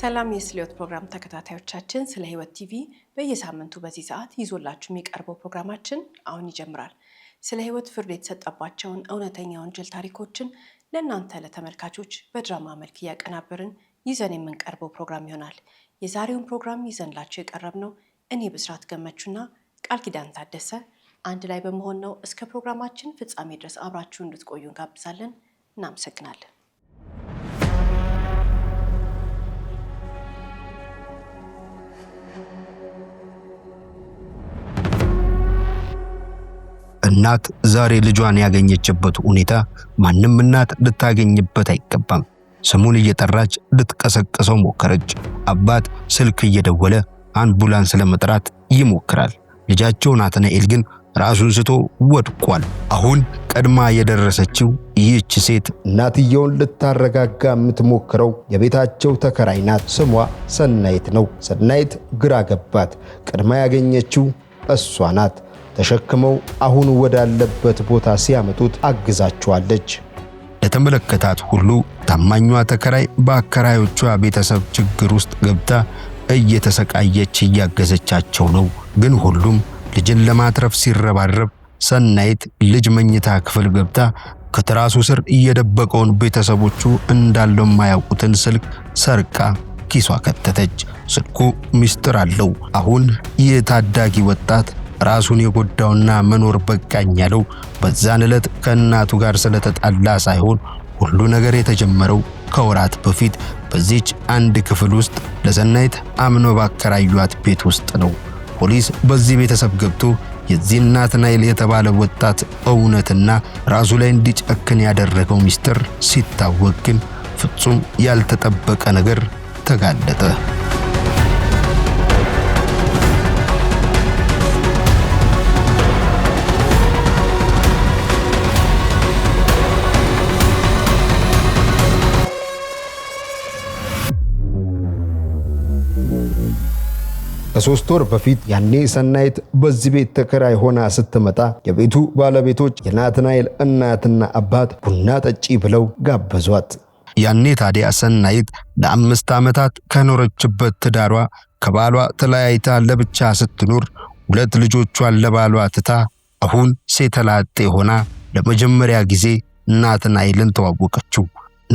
ሰላም የስለ ሕይወት ፕሮግራም ተከታታዮቻችን፣ ስለ ሕይወት ቲቪ በየሳምንቱ በዚህ ሰዓት ይዞላችሁ የሚቀርበው ፕሮግራማችን አሁን ይጀምራል። ስለ ሕይወት ፍርድ የተሰጠባቸውን እውነተኛ ወንጀል ታሪኮችን ለእናንተ ለተመልካቾች በድራማ መልክ እያቀናበርን ይዘን የምንቀርበው ፕሮግራም ይሆናል። የዛሬውን ፕሮግራም ይዘንላችሁ የቀረብነው እኔ ብስራት ገመቹና ቃል ኪዳን ታደሰ አንድ ላይ በመሆን ነው። እስከ ፕሮግራማችን ፍጻሜ ድረስ አብራችሁ እንድትቆዩ እንጋብዛለን። እናመሰግናለን። እናት ዛሬ ልጇን ያገኘችበት ሁኔታ ማንም እናት ልታገኝበት አይገባም። ስሙን እየጠራች ልትቀሰቅሰው ሞከረች። አባት ስልክ እየደወለ አምቡላንስ ለመጥራት ይሞክራል። ልጃቸው ናትናኤል ግን ራሱን ስቶ ወድቋል። አሁን ቀድማ የደረሰችው ይህች ሴት እናትየውን ልታረጋጋ የምትሞክረው የቤታቸው ተከራይ ናት። ስሟ ሰናይት ነው። ሰናይት ግራ ገባት። ቀድማ ያገኘችው እሷ ናት። ተሸክመው አሁን ወዳለበት ቦታ ሲያመጡት አግዛቸዋለች። ለተመለከታት ሁሉ ታማኟ ተከራይ በአከራዮቿ ቤተሰብ ችግር ውስጥ ገብታ እየተሰቃየች እያገዘቻቸው ነው። ግን ሁሉም ልጅን ለማትረፍ ሲረባረብ ሰናይት ልጅ መኝታ ክፍል ገብታ ከትራሱ ስር እየደበቀውን ቤተሰቦቹ እንዳለው የማያውቁትን ስልክ ሰርቃ ኪሷ ከተተች። ስልኩ ሚስጥር አለው። አሁን ይህ ታዳጊ ወጣት ራሱን የጎዳውና መኖር በቃኝ ያለው በዛን ዕለት ከእናቱ ጋር ስለተጣላ ሳይሆን ሁሉ ነገር የተጀመረው ከወራት በፊት በዚች አንድ ክፍል ውስጥ ለሰናይት አምኖ ባከራዩት ቤት ውስጥ ነው። ፖሊስ በዚህ ቤተሰብ ገብቶ የዚህ ናትናኤል የተባለ ወጣት እውነትና ራሱ ላይ እንዲጨክን ያደረገው ሚስጥር ሲታወቅ ግን ፍጹም ያልተጠበቀ ነገር ተጋለጠ። ከ3 ወር በፊት ያኔ ሰናይት በዚህ ቤት ተከራይ ሆና ስትመጣ የቤቱ ባለቤቶች የናትናኤል እናትና አባት ቡና ጠጪ ብለው ጋበዟት። ያኔ ታዲያ ሰናይት ለ5 ዓመታት ከኖረችበት ትዳሯ ከባሏ ተለያይታ ለብቻ ስትኖር 2 ልጆቿን ለባሏ ትታ አሁን ሴተላጤ ሆና ለመጀመሪያ ጊዜ ናትናኤልን ተዋወቀችው።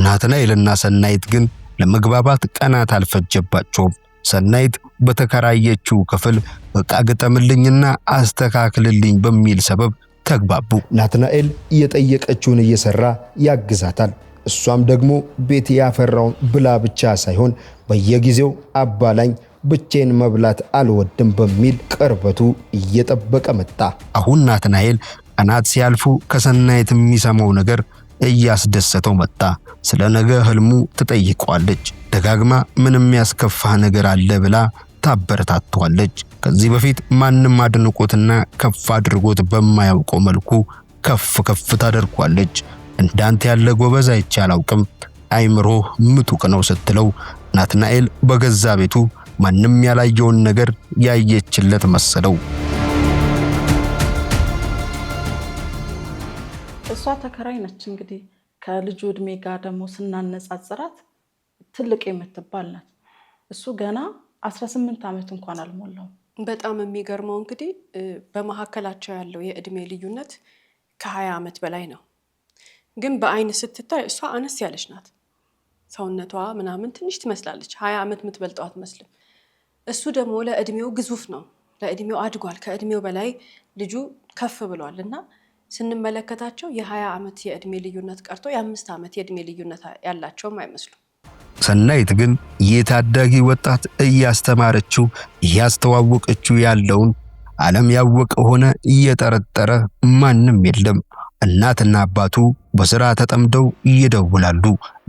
ናትናኤልና ሰናይት ግን ለመግባባት ቀናት አልፈጀባቸውም። ሰናይት በተከራየችው ክፍል ዕቃ ግጠምልኝና አስተካክልልኝ በሚል ሰበብ ተግባቡ። ናትናኤል እየጠየቀችውን እየሰራ ያግዛታል። እሷም ደግሞ ቤት ያፈራውን ብላ ብቻ ሳይሆን በየጊዜው አባላኝ ብቻዬን መብላት አልወድም በሚል ቅርበቱ እየጠበቀ መጣ። አሁን ናትናኤል ቀናት ሲያልፉ ከሰናይት የሚሰማው ነገር እያስደሰተው መጣ። ስለ ነገ ህልሙ ትጠይቀዋለች። ደጋግማ ምንም ያስከፋ ነገር አለ ብላ ታበረታተዋለች። ከዚህ በፊት ማንም አድንቆትና ከፍ አድርጎት በማያውቀው መልኩ ከፍ ታደርጓለች። እንዳንተ ያለ ጎበዝ አይቼ አላውቅም፣ አይምሮ ምጡቅ ነው ስትለው ናትናኤል በገዛ ቤቱ ማንም ያላየውን ነገር ያየችለት መሰለው። እሷ ተከራይ ነች። እንግዲህ ከልጁ እድሜ ጋር ደግሞ ስናነጻጽራት ትልቅ የምትባል ናት። እሱ ገና 18 ዓመት እንኳን አልሞላው። በጣም የሚገርመው እንግዲህ በመካከላቸው ያለው የእድሜ ልዩነት ከ20 ዓመት በላይ ነው። ግን በአይን ስትታይ እሷ አነስ ያለች ናት። ሰውነቷ ምናምን ትንሽ ትመስላለች። 20 ዓመት የምትበልጠው አትመስልም። እሱ ደግሞ ለእድሜው ግዙፍ ነው። ለእድሜው አድጓል። ከእድሜው በላይ ልጁ ከፍ ብሏልና ስንመለከታቸው የ20 ዓመት የእድሜ ልዩነት ቀርቶ የ5 ዓመት የእድሜ ልዩነት ያላቸውም አይመስሉም። ሰናይት ግን የታዳጊ ወጣት እያስተማረችው እያስተዋወቀችው ያለውን ዓለም ያወቀ ሆነ እየጠረጠረ ማንም የለም። እናትና አባቱ በሥራ ተጠምደው ይደውላሉ።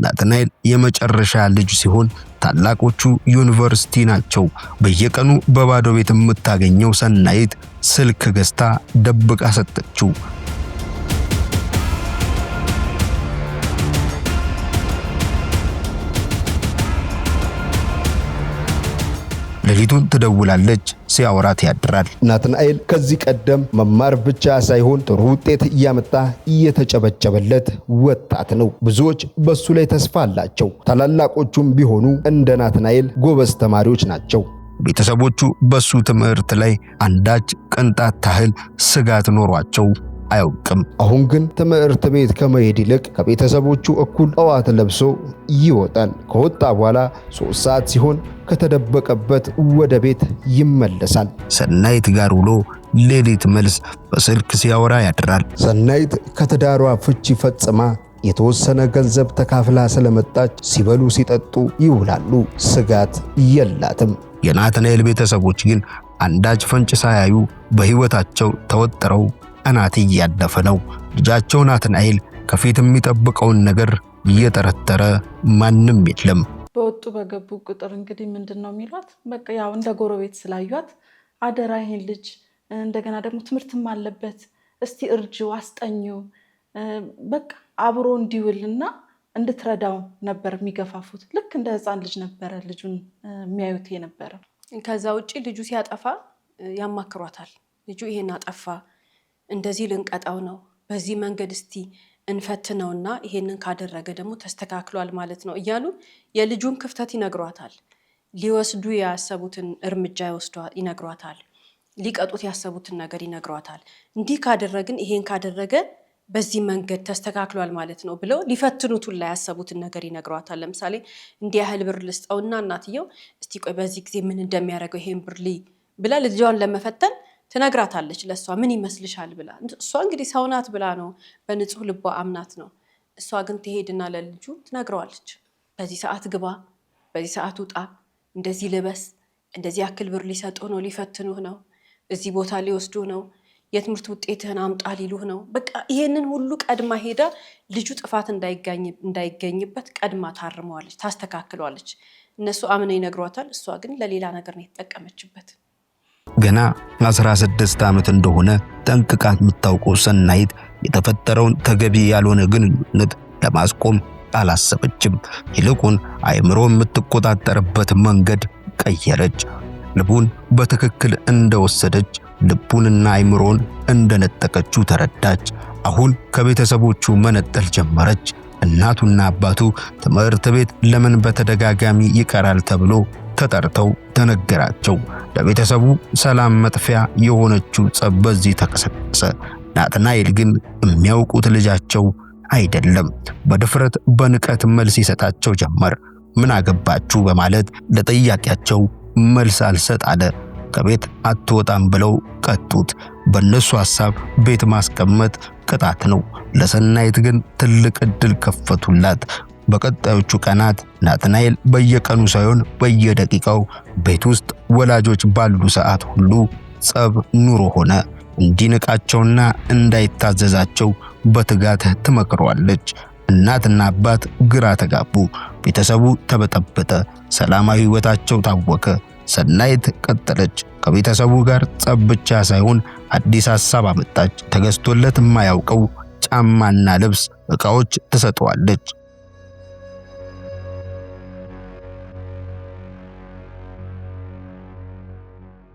ናትናኤል የመጨረሻ ልጅ ሲሆን ታላቆቹ ዩኒቨርሲቲ ናቸው። በየቀኑ በባዶ ቤት የምታገኘው ሰናይት ስልክ ገዝታ ደብቃ ሰጠችው። ሌሊቱን ትደውላለች፣ ሲያወራት ያድራል። ናትናኤል ከዚህ ቀደም መማር ብቻ ሳይሆን ጥሩ ውጤት እያመጣ እየተጨበጨበለት ወጣት ነው። ብዙዎች በሱ ላይ ተስፋ አላቸው። ታላላቆቹም ቢሆኑ እንደ ናትናኤል ጎበዝ ተማሪዎች ናቸው። ቤተሰቦቹ በሱ ትምህርት ላይ አንዳች ቅንጣት ታህል ስጋት ኖሯቸው አያውቅም። አሁን ግን ትምህርት ቤት ከመሄድ ይልቅ ከቤተሰቦቹ እኩል ጠዋት ለብሶ ይወጣል። ከወጣ በኋላ 3 ሰዓት ሲሆን ከተደበቀበት ወደ ቤት ይመለሳል። ሰናይት ጋር ውሎ ሌሊት መልስ በስልክ ሲያወራ ያድራል። ሰናይት ከትዳሯ ፍቺ ፈጽማ የተወሰነ ገንዘብ ተካፍላ ስለመጣች ሲበሉ ሲጠጡ ይውላሉ። ስጋት የላትም። የናትናኤል ቤተሰቦች ግን አንዳች ፍንጭ ሳያዩ በሕይወታቸው ተወጥረው ቀናት እያለፈ ነው። ልጃቸው ናትናኤል ከፊት የሚጠብቀውን ነገር እየጠረጠረ ማንም የለም። በወጡ በገቡ ቁጥር እንግዲህ ምንድነው የሚሏት? በቃ ያው እንደ ጎረቤት ስላዩት አደራ ይሄን ልጅ እንደገና ደግሞ ትምህርትም አለበት እስቲ እርጂው አስጠኚው በቃ አብሮ እንዲውልና እንድትረዳው ነበር የሚገፋፉት። ልክ እንደ ሕፃን ልጅ ነበረ ልጁን የሚያዩት የነበረ። ከዛ ውጪ ልጁ ሲያጠፋ ያማክሯታል። ልጁ ይሄን አጠፋ፣ እንደዚህ ልንቀጣው ነው፣ በዚህ መንገድ እስቲ እንፈትነውና ይሄንን ካደረገ ደግሞ ተስተካክሏል ማለት ነው እያሉ የልጁን ክፍተት ይነግሯታል። ሊወስዱ ያሰቡትን እርምጃ ይነግሯታል። ሊቀጡት ያሰቡትን ነገር ይነግሯታል። እንዲህ ካደረግን ይሄን ካደረገ በዚህ መንገድ ተስተካክሏል ማለት ነው ብለው ሊፈትኑት ሁላ ያሰቡትን ነገር ይነግሯታል። ለምሳሌ እንዲህ ያህል ብር ልስጠውና እናትየው እስቲ ቆይ በዚህ ጊዜ ምን እንደሚያደርገው ይሄን ብር ብላ ልጇን ለመፈተን ትነግራታለች። ለሷ ምን ይመስልሻል ብላ እሷ እንግዲህ ሰው ናት ብላ ነው በንጹህ ልቧ አምናት ነው። እሷ ግን ትሄድና ለልጁ ትነግረዋለች። በዚህ ሰዓት ግባ፣ በዚህ ሰዓት ውጣ፣ እንደዚህ ልበስ፣ እንደዚህ ያክል ብር ሊሰጡህ ነው፣ ሊፈትኑህ ነው፣ እዚህ ቦታ ሊወስዱህ ነው፣ የትምህርት ውጤትህን አምጣ ሊሉህ ነው። በቃ ይሄንን ሁሉ ቀድማ ሄዳ ልጁ ጥፋት እንዳይገኝበት ቀድማ ታርመዋለች፣ ታስተካክለዋለች። እነሱ አምነው ይነግሯታል። እሷ ግን ለሌላ ነገር ነው የተጠቀመችበት። ገና 16 ዓመት እንደሆነ ጠንቅቃ የምታውቀው ሰናይት የተፈጠረውን ተገቢ ያልሆነ ግንኙነት ለማስቆም አላሰበችም። ይልቁን አእምሮ የምትቆጣጠርበት መንገድ ቀየረች። ልቡን በትክክል እንደወሰደች ልቡንና አእምሮን እንደነጠቀችው ተረዳች። አሁን ከቤተሰቦቹ መነጠል ጀመረች። እናቱና አባቱ ትምህርት ቤት ለምን በተደጋጋሚ ይቀራል ተብሎ ተጠርተው ተነገራቸው። ለቤተሰቡ ሰላም መጥፊያ የሆነችው ጸብ በዚህ ተቀሰቀሰ። ናትናኤል ግን የሚያውቁት ልጃቸው አይደለም። በድፍረት በንቀት መልስ ይሰጣቸው ጀመር። ምን አገባችሁ በማለት ለጥያቄያቸው መልስ አልሰጥ አለ። ከቤት አትወጣም ብለው ቀጡት። በእነሱ ሐሳብ ቤት ማስቀመጥ ቅጣት ነው። ለሰናይት ግን ትልቅ እድል ከፈቱላት። በቀጣዮቹ ቀናት ናትናኤል በየቀኑ ሳይሆን በየደቂቃው ቤት ውስጥ ወላጆች ባሉ ሰዓት ሁሉ ጸብ ኑሮ ሆነ። እንዲንቃቸውና እንዳይታዘዛቸው በትጋት ትመክረዋለች። እናትና አባት ግራ ተጋቡ። ቤተሰቡ ተበጠበጠ። ሰላማዊ ሕይወታቸው ታወከ። ሰናይት ቀጠለች። ከቤተሰቡ ጋር ጸብ ብቻ ሳይሆን አዲስ ሐሳብ አመጣች። ተገዝቶለት የማያውቀው ጫማና ልብስ ዕቃዎች ትሰጠዋለች።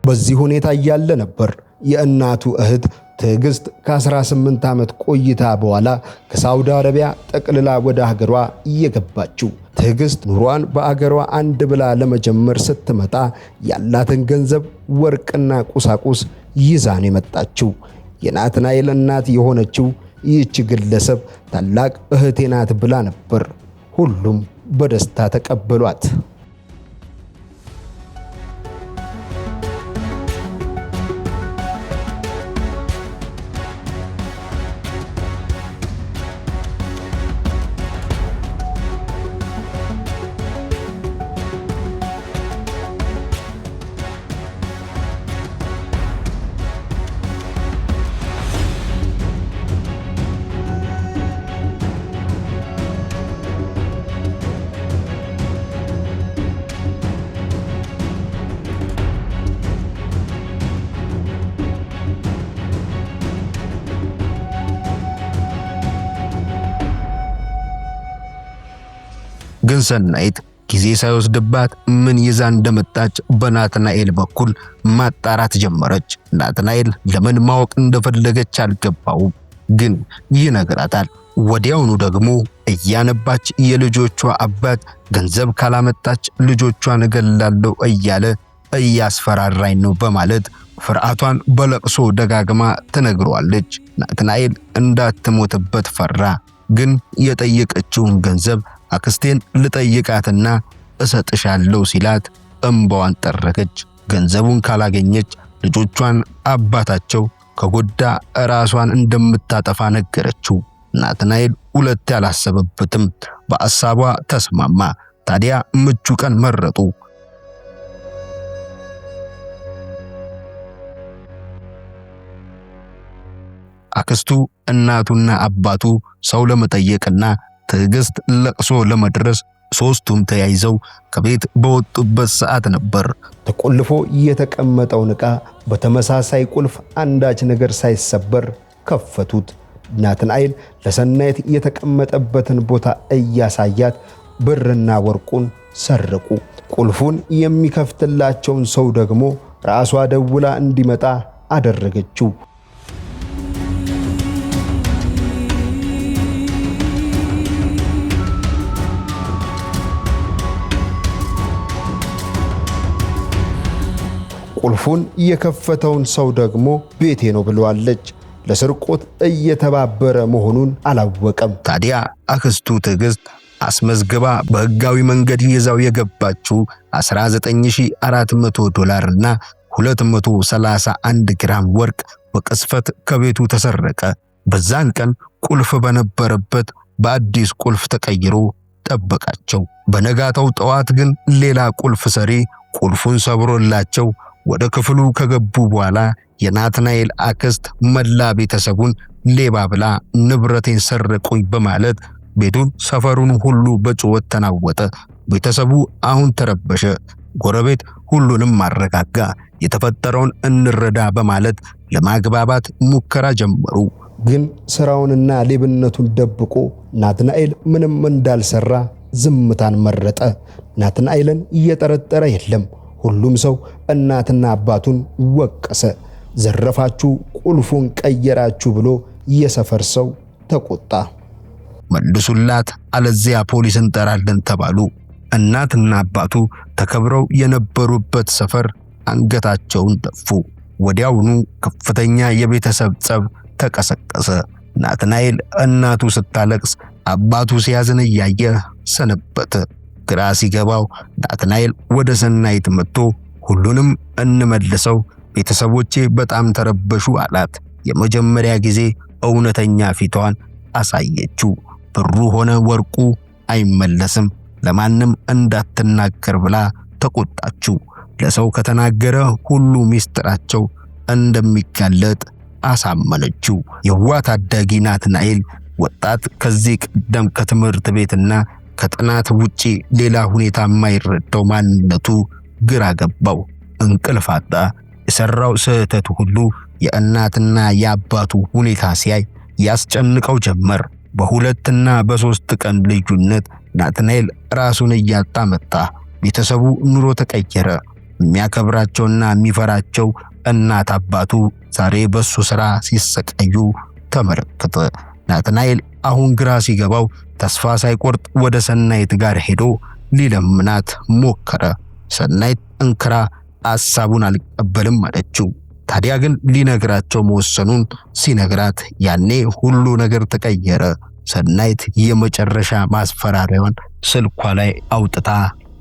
በዚህ ሁኔታ እያለ ነበር የእናቱ እህት ትዕግስት ከ18 ዓመት ቆይታ በኋላ ከሳውዲ አረቢያ ጠቅልላ ወደ ሀገሯ እየገባችው። ትዕግስት ኑሯን በአገሯ አንድ ብላ ለመጀመር ስትመጣ ያላትን ገንዘብ፣ ወርቅና ቁሳቁስ ይዛን የመጣችው። የናትናኤል እናት የሆነችው ይህች ግለሰብ ታላቅ እህቴ ናት ብላ ነበር። ሁሉም በደስታ ተቀበሏት። ግን ሰናይት ጊዜ ሳይወስድባት ምን ይዛ እንደመጣች በናትናኤል በኩል ማጣራት ጀመረች። ናትናኤል ለምን ማወቅ እንደፈለገች አልገባውም፣ ግን ይነግራታል። ወዲያውኑ ደግሞ እያነባች የልጆቿ አባት ገንዘብ ካላመጣች ልጆቿን እገላለሁ እያለ እያስፈራራኝ ነው በማለት ፍርሃቷን በለቅሶ ደጋግማ ትነግረዋለች። ናትናኤል እንዳትሞትበት ፈራ። ግን የጠየቀችውን ገንዘብ አክስቴን ልጠይቃትና እሰጥሻለሁ ሲላት እንባዋን ጠረገች። ገንዘቡን ካላገኘች ልጆቿን አባታቸው ከጎዳ ራሷን እንደምታጠፋ ነገረችው። ናትናኤል ሁለት ያላሰበበትም፣ በሐሳቧ ተስማማ። ታዲያ ምቹ ቀን መረጡ። አክስቱ፣ እናቱና አባቱ ሰው ለመጠየቅና ትዕግስት ለቅሶ ለመድረስ ሶስቱም ተያይዘው ከቤት በወጡበት ሰዓት ነበር ተቆልፎ የተቀመጠውን ዕቃ በተመሳሳይ ቁልፍ አንዳች ነገር ሳይሰበር ከፈቱት። ናትናኤል ለሰናይት የተቀመጠበትን ቦታ እያሳያት ብርና ወርቁን ሰረቁ። ቁልፉን የሚከፍትላቸውን ሰው ደግሞ ራሷ ደውላ እንዲመጣ አደረገችው። ቁልፉን የከፈተውን ሰው ደግሞ ቤቴ ነው ብለዋለች። ለስርቆት እየተባበረ መሆኑን አላወቀም። ታዲያ አክስቱ ትዕግስት አስመዝግባ በሕጋዊ መንገድ ይዛው የገባችው 19400 ዶላር እና 231 ግራም ወርቅ በቅስፈት ከቤቱ ተሰረቀ። በዛን ቀን ቁልፍ በነበረበት በአዲስ ቁልፍ ተቀይሮ ጠበቃቸው። በነጋታው ጠዋት ግን ሌላ ቁልፍ ሰሪ ቁልፉን ሰብሮላቸው ወደ ክፍሉ ከገቡ በኋላ የናትናኤል አክስት መላ ቤተሰቡን ሌባ ብላ ንብረቴን ሰረቁኝ በማለት ቤቱን ሰፈሩን ሁሉ በጩኸት ተናወጠ። ቤተሰቡ አሁን ተረበሸ። ጎረቤት ሁሉንም ማረጋጋ፣ የተፈጠረውን እንረዳ በማለት ለማግባባት ሙከራ ጀመሩ። ግን ስራውንና ሌብነቱን ደብቆ ናትናኤል ምንም እንዳልሰራ ዝምታን መረጠ። ናትናኤልን እየጠረጠረ የለም። ሁሉም ሰው እናትና አባቱን ወቀሰ። ዘረፋችሁ፣ ቁልፉን ቀየራችሁ ብሎ የሰፈር ሰው ተቆጣ። መልሱላት አለዚያ ፖሊስ እንጠራለን ተባሉ። እናትና አባቱ ተከብረው የነበሩበት ሰፈር አንገታቸውን ደፉ። ወዲያውኑ ከፍተኛ የቤተሰብ ጸብ ተቀሰቀሰ። ናትናኤል እናቱ ስታለቅስ፣ አባቱ ሲያዝን እያየ ሰነበተ። ግራ ሲገባው ናትናኤል ወደ ሰናይት መጥቶ ሁሉንም እንመልሰው፣ ቤተሰቦቼ በጣም ተረበሹ አላት። የመጀመሪያ ጊዜ እውነተኛ ፊቷን አሳየችው። ብሩ ሆነ ወርቁ አይመለስም፣ ለማንም እንዳትናገር ብላ ተቆጣችው። ለሰው ከተናገረ ሁሉ ሚስጥራቸው እንደሚጋለጥ አሳመነችው። የዋህ ታዳጊ ናትናኤል ወጣት ከዚህ ቀደም ከትምህርት ቤትና ከጥናት ውጪ ሌላ ሁኔታ የማይረዳው ማንነቱ ግራ ገባው። እንቅልፍ አጣ። የሰራው ስህተት ሁሉ የእናትና የአባቱ ሁኔታ ሲያይ ያስጨንቀው ጀመር። በሁለትና በሶስት ቀን ልዩነት ናትናኤል ራሱን እያጣ መጣ። ቤተሰቡ ኑሮ ተቀየረ። የሚያከብራቸውና የሚፈራቸው እናት አባቱ ዛሬ በሱ ስራ ሲሰቃዩ ተመለከተ። ናትናኤል አሁን ግራ ሲገባው ተስፋ ሳይቆርጥ ወደ ሰናይት ጋር ሄዶ ሊለምናት ሞከረ። ሰናይት እንክራ ሐሳቡን አልቀበልም አለችው። ታዲያ ግን ሊነግራቸው መወሰኑን ሲነግራት ያኔ ሁሉ ነገር ተቀየረ። ሰናይት የመጨረሻ ማስፈራሪያውን ስልኳ ላይ አውጥታ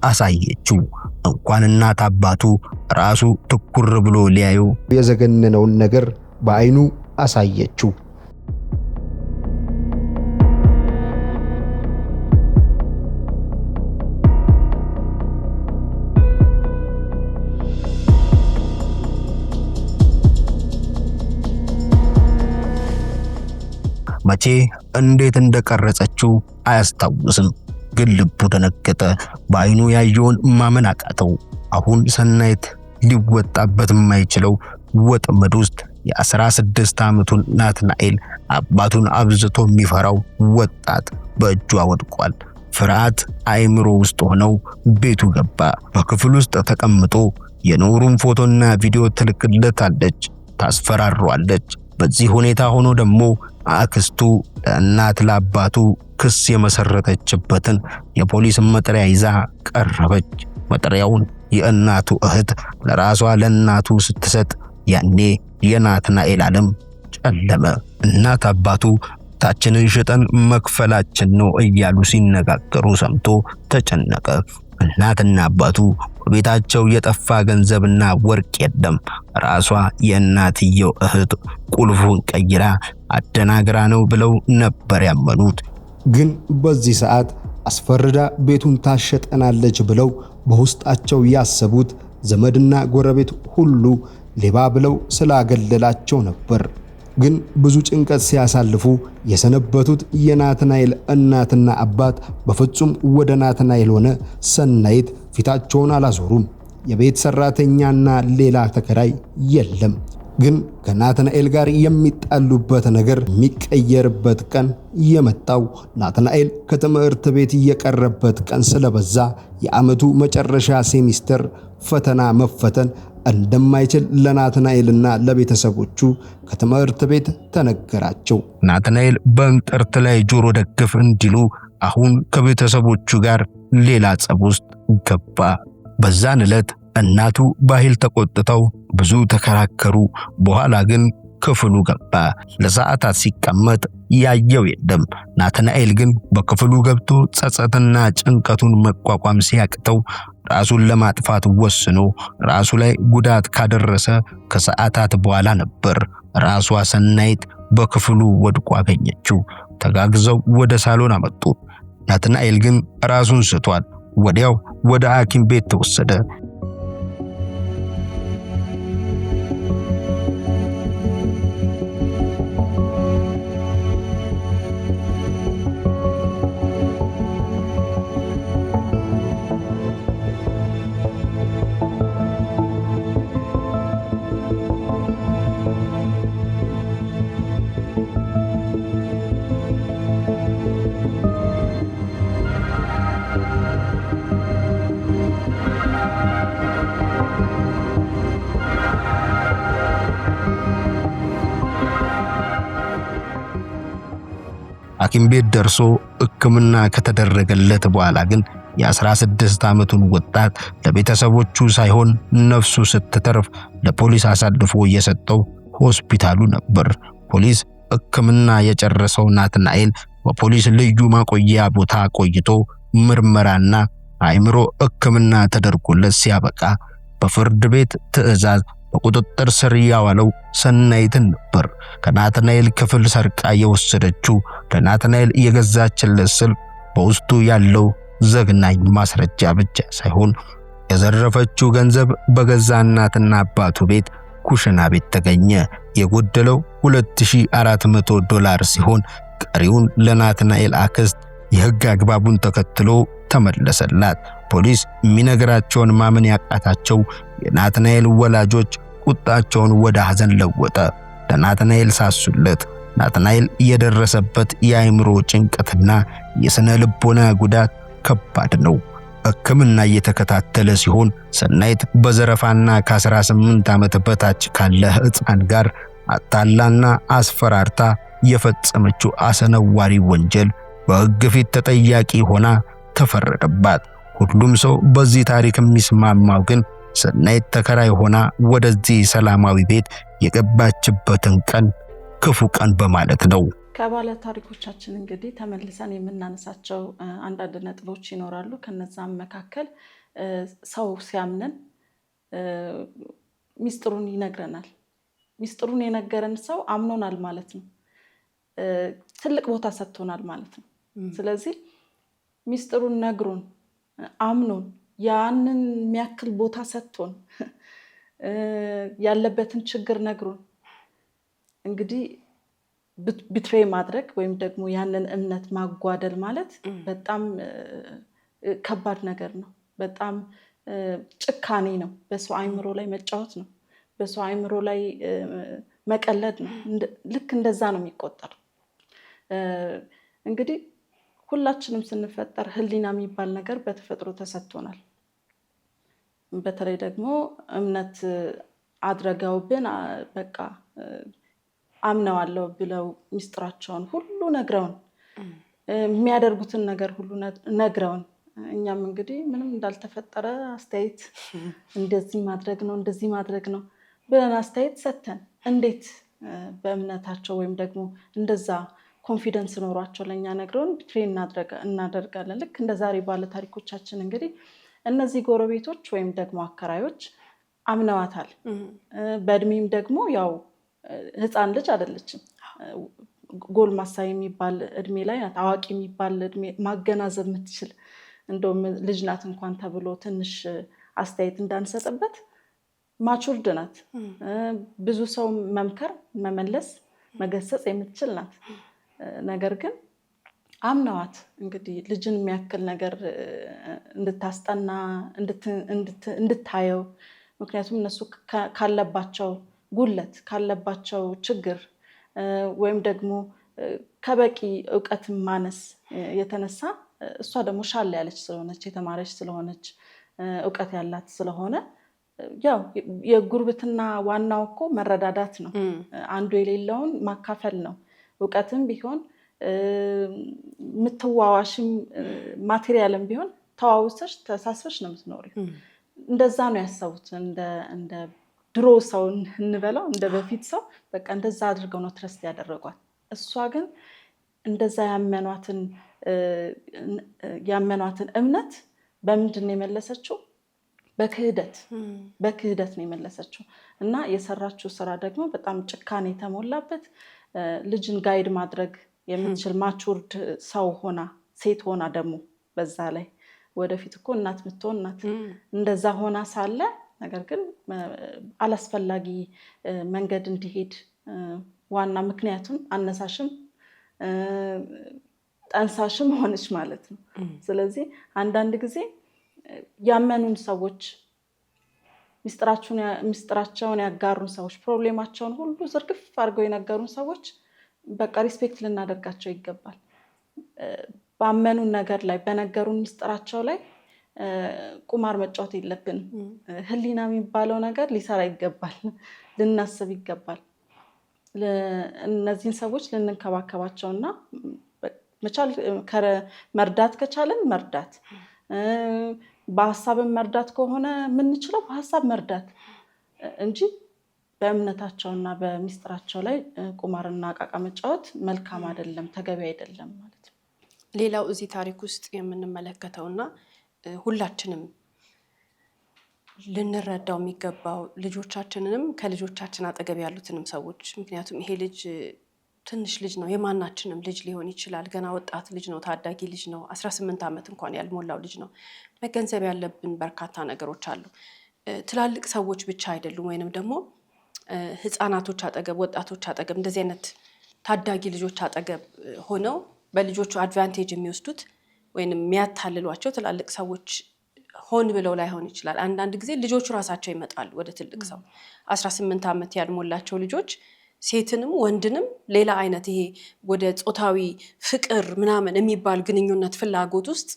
አሳየችው። እንኳን እናት አባቱ ራሱ ትኩር ብሎ ሊያዩ የዘገነነውን ነገር በአይኑ አሳየችው። መቼ እንዴት እንደቀረጸችው አያስታውስም። ግን ልቡ ደነገጠ። በአይኑ ያየውን ማመን አቃተው። አሁን ሰናይት ሊወጣበት የማይችለው ወጥመድ ውስጥ የ16 ዓመቱን ናትናኤል አባቱን አብዝቶ የሚፈራው ወጣት በእጇ ወድቋል። ፍርሃት አይምሮ ውስጥ ሆነው ቤቱ ገባ። በክፍል ውስጥ ተቀምጦ የኖሩን ፎቶና ቪዲዮ ትልክለታለች፣ ታስፈራሯለች። በዚህ ሁኔታ ሆኖ ደግሞ አክስቱ ለእናት ለአባቱ ክስ የመሰረተችበትን የፖሊስ መጥሪያ ይዛ ቀረበች። መጥሪያውን የእናቱ እህት ለራሷ ለእናቱ ስትሰጥ ያኔ የናትናኤል ዓለም ጨለመ። እናት አባቱ ታችንን ሽጠን መክፈላችን ነው እያሉ ሲነጋገሩ ሰምቶ ተጨነቀ። እናትና አባቱ በቤታቸው የጠፋ ገንዘብና ወርቅ የለም። ራሷ የእናትየው እህት ቁልፉን ቀይራ አደናግራ ነው ብለው ነበር ያመኑት። ግን በዚህ ሰዓት አስፈርዳ ቤቱን ታሸጠናለች ብለው በውስጣቸው ያሰቡት ዘመድና ጎረቤት ሁሉ ሌባ ብለው ስላገለላቸው ነበር። ግን ብዙ ጭንቀት ሲያሳልፉ የሰነበቱት የናትናኤል እናትና አባት በፍጹም ወደ ናትናኤል ሆነ ሰናይት ፊታቸውን አላዞሩም። የቤት ሰራተኛና ሌላ ተከራይ የለም። ግን ከናትናኤል ጋር የሚጣሉበት ነገር የሚቀየርበት ቀን የመጣው ናትናኤል ከትምህርት ቤት የቀረበት ቀን ስለበዛ የዓመቱ መጨረሻ ሴሚስተር ፈተና መፈተን እንደማይችል ለናትናኤልና ለቤተሰቦቹ ከትምህርት ቤት ተነገራቸው። ናትናኤል በእንቅርት ላይ ጆሮ ደግፍ እንዲሉ አሁን ከቤተሰቦቹ ጋር ሌላ ጸብ ውስጥ ገባ። በዛን ዕለት እናቱ በኃይል ተቆጥተው ብዙ ተከራከሩ። በኋላ ግን ክፍሉ ገባ። ለሰዓታት ሲቀመጥ ያየው የለም። ናትናኤል ግን በክፍሉ ገብቶ ጸጸትና ጭንቀቱን መቋቋም ሲያቅተው ራሱን ለማጥፋት ወስኖ ራሱ ላይ ጉዳት ካደረሰ ከሰዓታት በኋላ ነበር ራሷ ሰናይት በክፍሉ ወድቆ አገኘችው። ተጋግዘው ወደ ሳሎን አመጡ። ናትናኤል ግን ራሱን ስቷል። ወዲያው ወደ ሐኪም ቤት ተወሰደ። ሐኪም ቤት ደርሶ ሕክምና ከተደረገለት በኋላ ግን የ16 ዓመቱን ወጣት ለቤተሰቦቹ ሳይሆን ነፍሱ ስትተርፍ ለፖሊስ አሳልፎ የሰጠው ሆስፒታሉ ነበር። ፖሊስ ሕክምና የጨረሰው ናትናኤል በፖሊስ ልዩ ማቆያ ቦታ ቆይቶ ምርመራና አእምሮ ሕክምና ተደርጎለት ሲያበቃ በፍርድ ቤት ትዕዛዝ በቁጥጥር ስር ያዋለው ሰናይትን ነበር። ከናትናኤል ክፍል ሰርቃ የወሰደችው ለናትናኤል የገዛችለት ስልክ በውስጡ ያለው ዘግናኝ ማስረጃ ብቻ ሳይሆን የዘረፈችው ገንዘብ በገዛ እናትና አባቱ ቤት ኩሽና ቤት ተገኘ። የጎደለው $2400 ሲሆን ቀሪውን ለናትናኤል አክስት የሕግ አግባቡን ተከትሎ ተመለሰላት። ፖሊስ የሚነግራቸውን ማመን ያቃታቸው የናትናኤል ወላጆች ቁጣቸውን ወደ ሐዘን ለወጠ። ለናትናኤል ሳሱለት። ናትናኤል የደረሰበት የአእምሮ ጭንቀትና የስነ ልቦና ጉዳት ከባድ ነው። ሕክምና እየተከታተለ ሲሆን ሰናይት በዘረፋና ከ18 ዓመት በታች ካለ ሕፃን ጋር አታላና አስፈራርታ የፈጸመችው አስነዋሪ ወንጀል በሕግ ፊት ተጠያቂ ሆና ተፈረደባት። ሁሉም ሰው በዚህ ታሪክ የሚስማማው ግን ሰናይት ተከራይ ሆና ወደዚህ ሰላማዊ ቤት የገባችበትን ቀን ክፉ ቀን በማለት ነው። ከባለ ታሪኮቻችን እንግዲህ ተመልሰን የምናነሳቸው አንዳንድ ነጥቦች ይኖራሉ። ከነዛም መካከል ሰው ሲያምነን ሚስጥሩን ይነግረናል። ሚስጥሩን የነገረን ሰው አምኖናል ማለት ነው። ትልቅ ቦታ ሰጥቶናል ማለት ነው። ስለዚህ ሚስጥሩን ነግሮን አምኖን ያንን የሚያክል ቦታ ሰጥቶን ያለበትን ችግር ነግሮን እንግዲህ ቢትሬ ማድረግ ወይም ደግሞ ያንን እምነት ማጓደል ማለት በጣም ከባድ ነገር ነው። በጣም ጭካኔ ነው። በሰው አእምሮ ላይ መጫወት ነው። በሰው አእምሮ ላይ መቀለድ ነው። ልክ እንደዛ ነው የሚቆጠር። እንግዲህ ሁላችንም ስንፈጠር ህሊና የሚባል ነገር በተፈጥሮ ተሰጥቶናል። በተለይ ደግሞ እምነት አድርገውብን በቃ አምነዋለሁ ብለው ሚስጥራቸውን ሁሉ ነግረውን የሚያደርጉትን ነገር ሁሉ ነግረውን እኛም እንግዲህ ምንም እንዳልተፈጠረ አስተያየት እንደዚህ ማድረግ ነው ብለን አስተያየት ሰተን እንዴት በእምነታቸው ወይም ደግሞ እንደዛ ኮንፊደንስ ኖሯቸው ለኛ ነግረውን ትሬን እናደርጋለን። ልክ እንደ ዛሬ ባለ ታሪኮቻችን እንግዲህ እነዚህ ጎረቤቶች ወይም ደግሞ አከራዮች አምነዋታል። በእድሜም ደግሞ ያው ህፃን ልጅ አይደለችም፣ ጎልማሳ የሚባል እድሜ ላይ ናት። አዋቂ የሚባል እድሜ ማገናዘብ የምትችል እንደውም ልጅ ናት እንኳን ተብሎ ትንሽ አስተያየት እንዳንሰጥበት ማቹርድ ናት። ብዙ ሰው መምከር፣ መመለስ፣ መገሰጽ የምትችል ናት። ነገር ግን አምነዋት እንግዲህ ልጅን የሚያክል ነገር እንድታስጠና እንድታየው፣ ምክንያቱም እነሱ ካለባቸው ጉለት ካለባቸው ችግር ወይም ደግሞ ከበቂ እውቀት ማነስ የተነሳ እሷ ደግሞ ሻል ያለች ስለሆነች የተማረች ስለሆነች እውቀት ያላት ስለሆነ ያው የጉርብትና ዋናው እኮ መረዳዳት ነው። አንዱ የሌለውን ማካፈል ነው። እውቀትም ቢሆን ምትዋዋሽም ማቴሪያልም ቢሆን ተዋውሰሽ ተሳስበሽ ነው የምትኖሪው። እንደዛ ነው ያሰቡት። እንደ ድሮ ሰው እንበለው እንደ በፊት ሰው በቃ እንደዛ አድርገው ነው ትረስት ያደረጓት። እሷ ግን እንደዛ ያመኗትን እምነት በምንድን ነው የመለሰችው? በክህደት ነው የመለሰችው። እና የሰራችው ስራ ደግሞ በጣም ጭካኔ የተሞላበት ልጅን ጋይድ ማድረግ የምትችል ማቹርድ ሰው ሆና ሴት ሆና ደግሞ በዛ ላይ ወደፊት እኮ እናት ምትሆን ናት። እንደዛ ሆና ሳለ ነገር ግን አላስፈላጊ መንገድ እንዲሄድ ዋና ምክንያቱም አነሳሽም ጠንሳሽም ሆነች ማለት ነው። ስለዚህ አንዳንድ ጊዜ ያመኑን ሰዎች፣ ሚስጥራቸውን ያጋሩን ሰዎች፣ ፕሮብሌማቸውን ሁሉ ዝርግፍ አድርገው የነገሩን ሰዎች በቃ ሪስፔክት ልናደርጋቸው ይገባል። ባመኑን ነገር ላይ በነገሩን ሚስጥራቸው ላይ ቁማር መጫወት የለብንም። ህሊና የሚባለው ነገር ሊሰራ ይገባል፣ ልናስብ ይገባል። እነዚህን ሰዎች ልንንከባከባቸውና መቻል መርዳት ከቻለን መርዳት፣ በሀሳብን መርዳት ከሆነ የምንችለው በሀሳብ መርዳት እንጂ በእምነታቸውና በሚስጥራቸው ላይ ቁማርና ቃቃ መጫወት መልካም አይደለም፣ ተገቢ አይደለም ማለት ነው። ሌላው እዚህ ታሪክ ውስጥ የምንመለከተውና ሁላችንም ልንረዳው የሚገባው ልጆቻችንንም ከልጆቻችን አጠገብ ያሉትንም ሰዎች፣ ምክንያቱም ይሄ ልጅ ትንሽ ልጅ ነው፣ የማናችንም ልጅ ሊሆን ይችላል። ገና ወጣት ልጅ ነው፣ ታዳጊ ልጅ ነው፣ 18 ዓመት እንኳን ያልሞላው ልጅ ነው። መገንዘብ ያለብን በርካታ ነገሮች አሉ። ትላልቅ ሰዎች ብቻ አይደሉም፣ ወይንም ደግሞ ህፃናቶች አጠገብ፣ ወጣቶች አጠገብ፣ እንደዚህ አይነት ታዳጊ ልጆች አጠገብ ሆነው በልጆቹ አድቫንቴጅ የሚወስዱት ወይንም የሚያታልሏቸው ትላልቅ ሰዎች ሆን ብለው ላይሆን ይችላል። አንዳንድ ጊዜ ልጆቹ ራሳቸው ይመጣሉ ወደ ትልቅ ሰው። 18 ዓመት ያልሞላቸው ልጆች ሴትንም ወንድንም ሌላ አይነት ይሄ ወደ ጾታዊ ፍቅር ምናምን የሚባል ግንኙነት ፍላጎት ውስጥ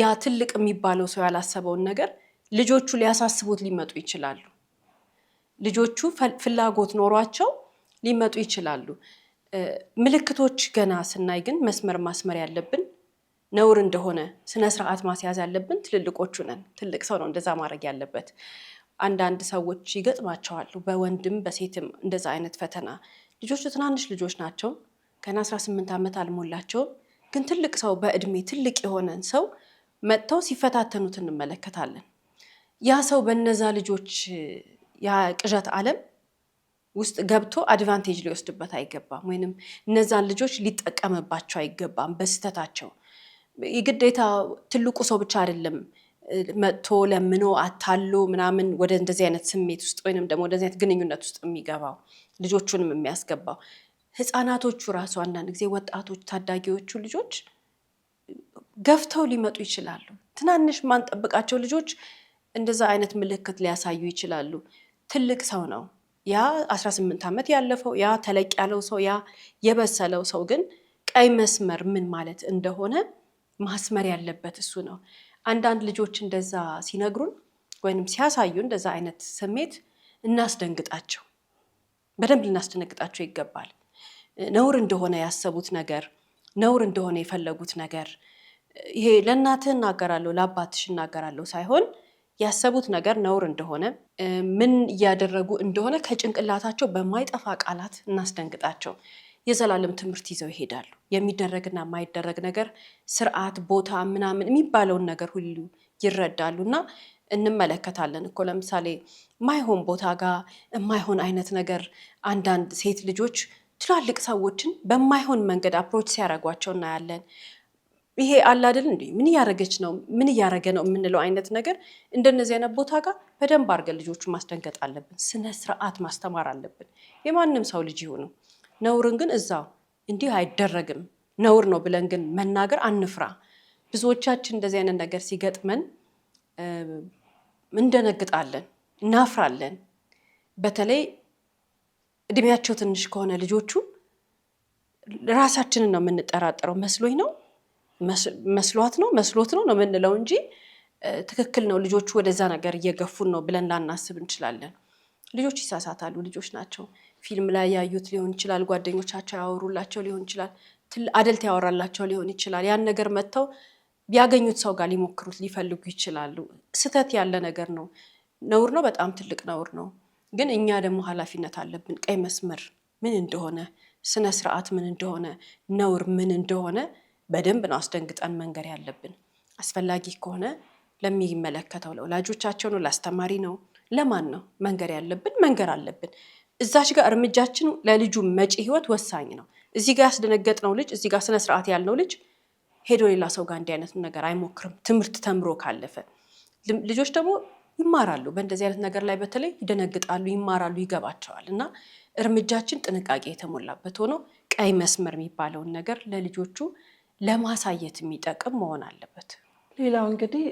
ያ ትልቅ የሚባለው ሰው ያላሰበውን ነገር ልጆቹ ሊያሳስቡት ሊመጡ ይችላሉ። ልጆቹ ፍላጎት ኖሯቸው ሊመጡ ይችላሉ። ምልክቶች ገና ስናይ ግን መስመር ማስመር ያለብን ነውር እንደሆነ ስነ ስርዓት ማስያዝ ያለብን ትልልቆቹ ነን። ትልቅ ሰው ነው እንደዛ ማድረግ ያለበት። አንዳንድ ሰዎች ይገጥማቸዋሉ በወንድም በሴትም እንደዛ አይነት ፈተና። ልጆቹ ትናንሽ ልጆች ናቸው፣ ገና 18 ዓመት አልሞላቸውም። ግን ትልቅ ሰው በእድሜ ትልቅ የሆነን ሰው መጥተው ሲፈታተኑት እንመለከታለን። ያ ሰው በነዛ ልጆች ያ ቅዠት ዓለም ውስጥ ገብቶ አድቫንቴጅ ሊወስድበት አይገባም፣ ወይንም እነዛን ልጆች ሊጠቀምባቸው አይገባም በስተታቸው። የግዴታ ትልቁ ሰው ብቻ አይደለም መጥቶ ለምኖ አታሎ ምናምን ወደ እንደዚህ አይነት ስሜት ውስጥ ወይንም ደግሞ ወደዚህ አይነት ግንኙነት ውስጥ የሚገባው ልጆቹንም የሚያስገባው። ህፃናቶቹ ራሱ አንዳንድ ጊዜ ወጣቶች፣ ታዳጊዎቹ ልጆች ገፍተው ሊመጡ ይችላሉ። ትናንሽ ማንጠብቃቸው ልጆች እንደዛ አይነት ምልክት ሊያሳዩ ይችላሉ። ትልቅ ሰው ነው ያ 18 ዓመት ያለፈው ያ ተለቅ ያለው ሰው ያ የበሰለው ሰው ግን ቀይ መስመር ምን ማለት እንደሆነ ማስመር ያለበት እሱ ነው። አንዳንድ ልጆች እንደዛ ሲነግሩን ወይንም ሲያሳዩ እንደዛ አይነት ስሜት እናስደንግጣቸው፣ በደንብ ልናስደነግጣቸው ይገባል። ነውር እንደሆነ ያሰቡት ነገር፣ ነውር እንደሆነ የፈለጉት ነገር ይሄ ለእናትህ እናገራለሁ ለአባትሽ እናገራለሁ ሳይሆን ያሰቡት ነገር ነውር እንደሆነ ምን እያደረጉ እንደሆነ ከጭንቅላታቸው በማይጠፋ ቃላት እናስደንግጣቸው። የዘላለም ትምህርት ይዘው ይሄዳሉ። የሚደረግና የማይደረግ ነገር ስርዓት፣ ቦታ ምናምን የሚባለውን ነገር ሁሉ ይረዳሉ። እና እንመለከታለን እኮ ለምሳሌ ማይሆን ቦታ ጋር የማይሆን አይነት ነገር አንዳንድ ሴት ልጆች ትላልቅ ሰዎችን በማይሆን መንገድ አፕሮች ሲያደርጓቸው እናያለን። ይሄ አለ አይደል እንዴ ምን እያደረገች ነው ምን እያደረገ ነው የምንለው አይነት ነገር እንደነዚህ አይነት ቦታ ጋር በደንብ አድርገን ልጆቹን ማስደንገጥ አለብን። ስነ ስርዓት ማስተማር አለብን። የማንም ሰው ልጅ ይሁኑ። ነውርን ግን እዛው እንዲህ አይደረግም ነውር ነው ብለን ግን መናገር አንፍራ። ብዙዎቻችን እንደዚህ አይነት ነገር ሲገጥመን እንደነግጣለን፣ እናፍራለን። በተለይ እድሜያቸው ትንሽ ከሆነ ልጆቹ ራሳችንን ነው የምንጠራጠረው። መስሎኝ ነው መስሎት ነው ነው የምንለው እንጂ ትክክል ነው ልጆቹ ወደዛ ነገር እየገፉን ነው ብለን ላናስብ እንችላለን። ልጆች ይሳሳታሉ፣ ልጆች ናቸው። ፊልም ላይ ያዩት ሊሆን ይችላል፣ ጓደኞቻቸው ያወሩላቸው ሊሆን ይችላል፣ አደልት ያወራላቸው ሊሆን ይችላል። ያን ነገር መጥተው ቢያገኙት ሰው ጋር ሊሞክሩት ሊፈልጉ ይችላሉ። ስተት ያለ ነገር ነው፣ ነውር ነው፣ በጣም ትልቅ ነውር ነው። ግን እኛ ደግሞ ኃላፊነት አለብን። ቀይ መስመር ምን እንደሆነ፣ ስነ ስርዓት ምን እንደሆነ፣ ነውር ምን እንደሆነ በደንብ ነው አስደንግጠን መንገር ያለብን። አስፈላጊ ከሆነ ለሚመለከተው ለወላጆቻቸው ነው፣ ለአስተማሪ ነው፣ ለማን ነው መንገር ያለብን መንገር አለብን። እዛች ጋር እርምጃችን ለልጁ መጪ ህይወት ወሳኝ ነው። እዚህ ጋር ያስደነገጥነው ልጅ፣ እዚህ ጋር ስነ ስርዓት ያልነው ልጅ ሄዶ ሌላ ሰው ጋር እንዲህ አይነት ነገር አይሞክርም። ትምህርት ተምሮ ካለፈ ልጆች ደግሞ ይማራሉ። በእንደዚህ አይነት ነገር ላይ በተለይ ይደነግጣሉ፣ ይማራሉ፣ ይገባቸዋል። እና እርምጃችን ጥንቃቄ የተሞላበት ሆኖ ቀይ መስመር የሚባለውን ነገር ለልጆቹ ለማሳየት የሚጠቅም መሆን አለበት። ሌላው እንግዲህ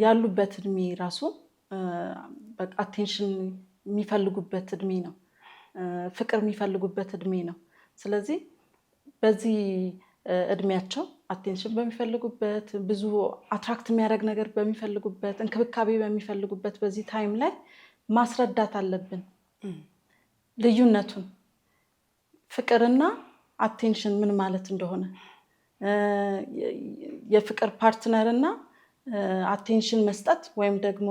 ያሉበት እድሜ ራሱ አቴንሽን የሚፈልጉበት እድሜ ነው፣ ፍቅር የሚፈልጉበት እድሜ ነው። ስለዚህ በዚህ እድሜያቸው አቴንሽን በሚፈልጉበት፣ ብዙ አትራክት የሚያደርግ ነገር በሚፈልጉበት፣ እንክብካቤ በሚፈልጉበት በዚህ ታይም ላይ ማስረዳት አለብን ልዩነቱን፣ ፍቅርና አቴንሽን ምን ማለት እንደሆነ፣ የፍቅር ፓርትነር እና አቴንሽን መስጠት ወይም ደግሞ